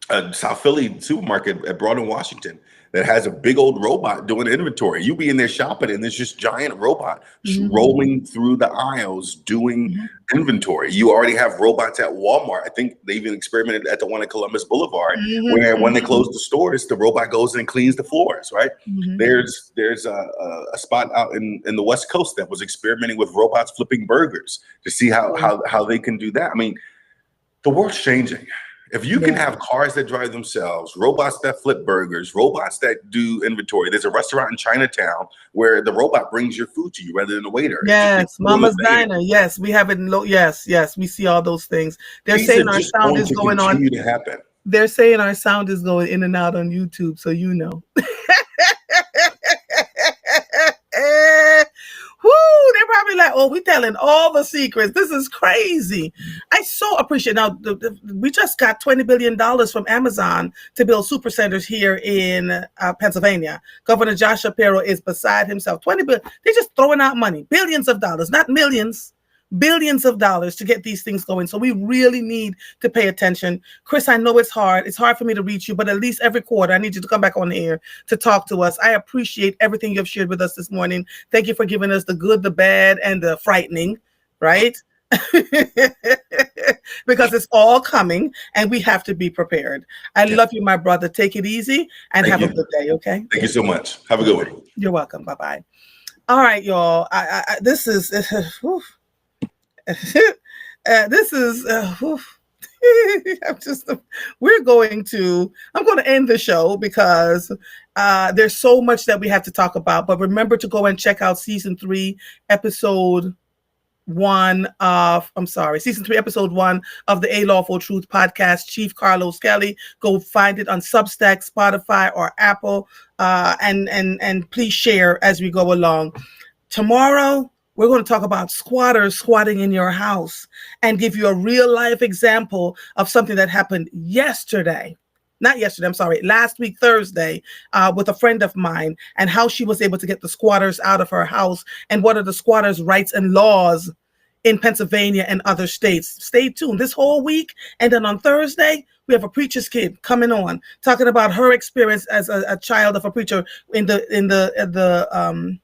a South Philly supermarket at Broadway, Washington, that has a big old robot doing inventory. You be in there shopping, and there's just giant robot rolling through the aisles doing inventory. You already have robots at Walmart. I think they even experimented at the one at Columbus Boulevard, where when they close the stores, the robot goes and cleans the floors. Right? There's a spot out in the West Coast that was experimenting with robots flipping burgers to see how they can do that. I mean, the world's changing. If you can have cars that drive themselves, robots that flip burgers, robots that do inventory. There's a restaurant in Chinatown where the robot brings your food to you rather than the waiter. Yes, Mama's Diner. Yes, we have it. Yes, we see all those things. They're saying our sound is going on. To happen. They're saying our sound is going in and out on YouTube, so you know. Whoo, they're probably like, oh, we're telling all the secrets. This is crazy. I so appreciate. Now, we just got $20 billion from Amazon to build super centers here in Pennsylvania. Governor Josh Shapiro is beside himself. $20 billion. They're just throwing out money, billions of dollars, not millions. Billions of dollars to get these things going. So we really need to pay attention. Chris, I know it's hard. It's hard for me to reach you, but at least every quarter, I need you to come back on the air to talk to us. I appreciate everything you've shared with us this morning. Thank you for giving us the good, the bad, and the frightening, right? Because it's all coming and we have to be prepared. I love you, my brother. Take it easy and have a good day, okay? Thank you so much. Have a good one. You're welcome. Bye-bye. All right, y'all. This is... this is I'm going to end the show because there's so much that we have to talk about, but remember to go and check out season 3 episode 1 of the A.Lawful Truth podcast, Chief Carlos Kelly. Go find it on Substack, Spotify, or Apple, and please share as we go along. Tomorrow we're going to talk about squatters squatting in your house and give you a real life example of something that happened last week, Thursday, with a friend of mine, and how she was able to get the squatters out of her house and what are the squatters' rights and laws in Pennsylvania and other states. Stay tuned this whole week. And then on Thursday, we have a preacher's kid coming on, talking about her experience as a child of a preacher in the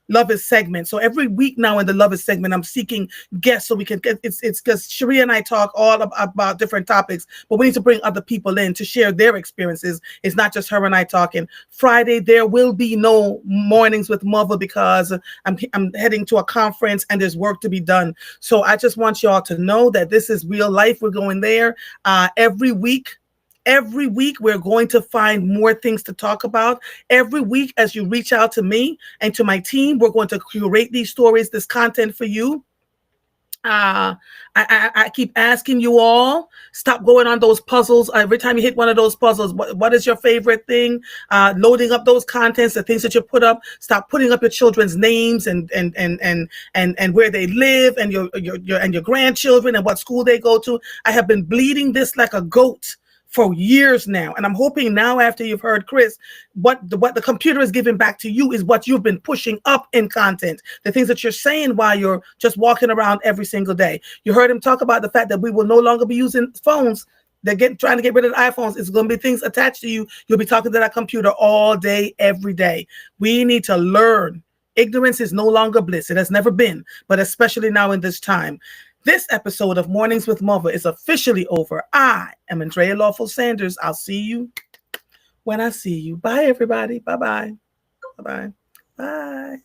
Love Is segment. So every week now in the Love Is segment, I'm seeking guests so we can get it's because Cherie and I talk all about different topics, but we need to bring other people in to share their experiences. It's not just her and I talking. Friday, there will be no mornings with Mother because I'm heading to a conference and there's work to be done. So I just want y'all to know that this is real life. We're going there every week. Every week, we're going to find more things to talk about. Every week, as you reach out to me and to my team, we're going to curate these stories, this content for you. I keep asking you all, stop going on those puzzles. Every time you hit one of those puzzles, what is your favorite thing? Loading up those contents, the things that you put up. Stop putting up your children's names and where they live and your grandchildren and what school they go to. I have been bleeding this like a goat for years now. And I'm hoping now, after you've heard Chris, what the computer is giving back to you is what you've been pushing up in content, the things that you're saying while you're just walking around every single day. You heard him talk about the fact that we will no longer be using phones. They're trying to get rid of the iPhones. It's going to be things attached to you. You'll be talking to that computer all day, every day. We need to learn. Ignorance is no longer bliss. It has never been, but especially now in this time. This episode of Mornings with Mother is officially over. I am Andrea Lawful Sanders. I'll see you when I see you. Bye, everybody. Bye-bye. Bye-bye. Bye.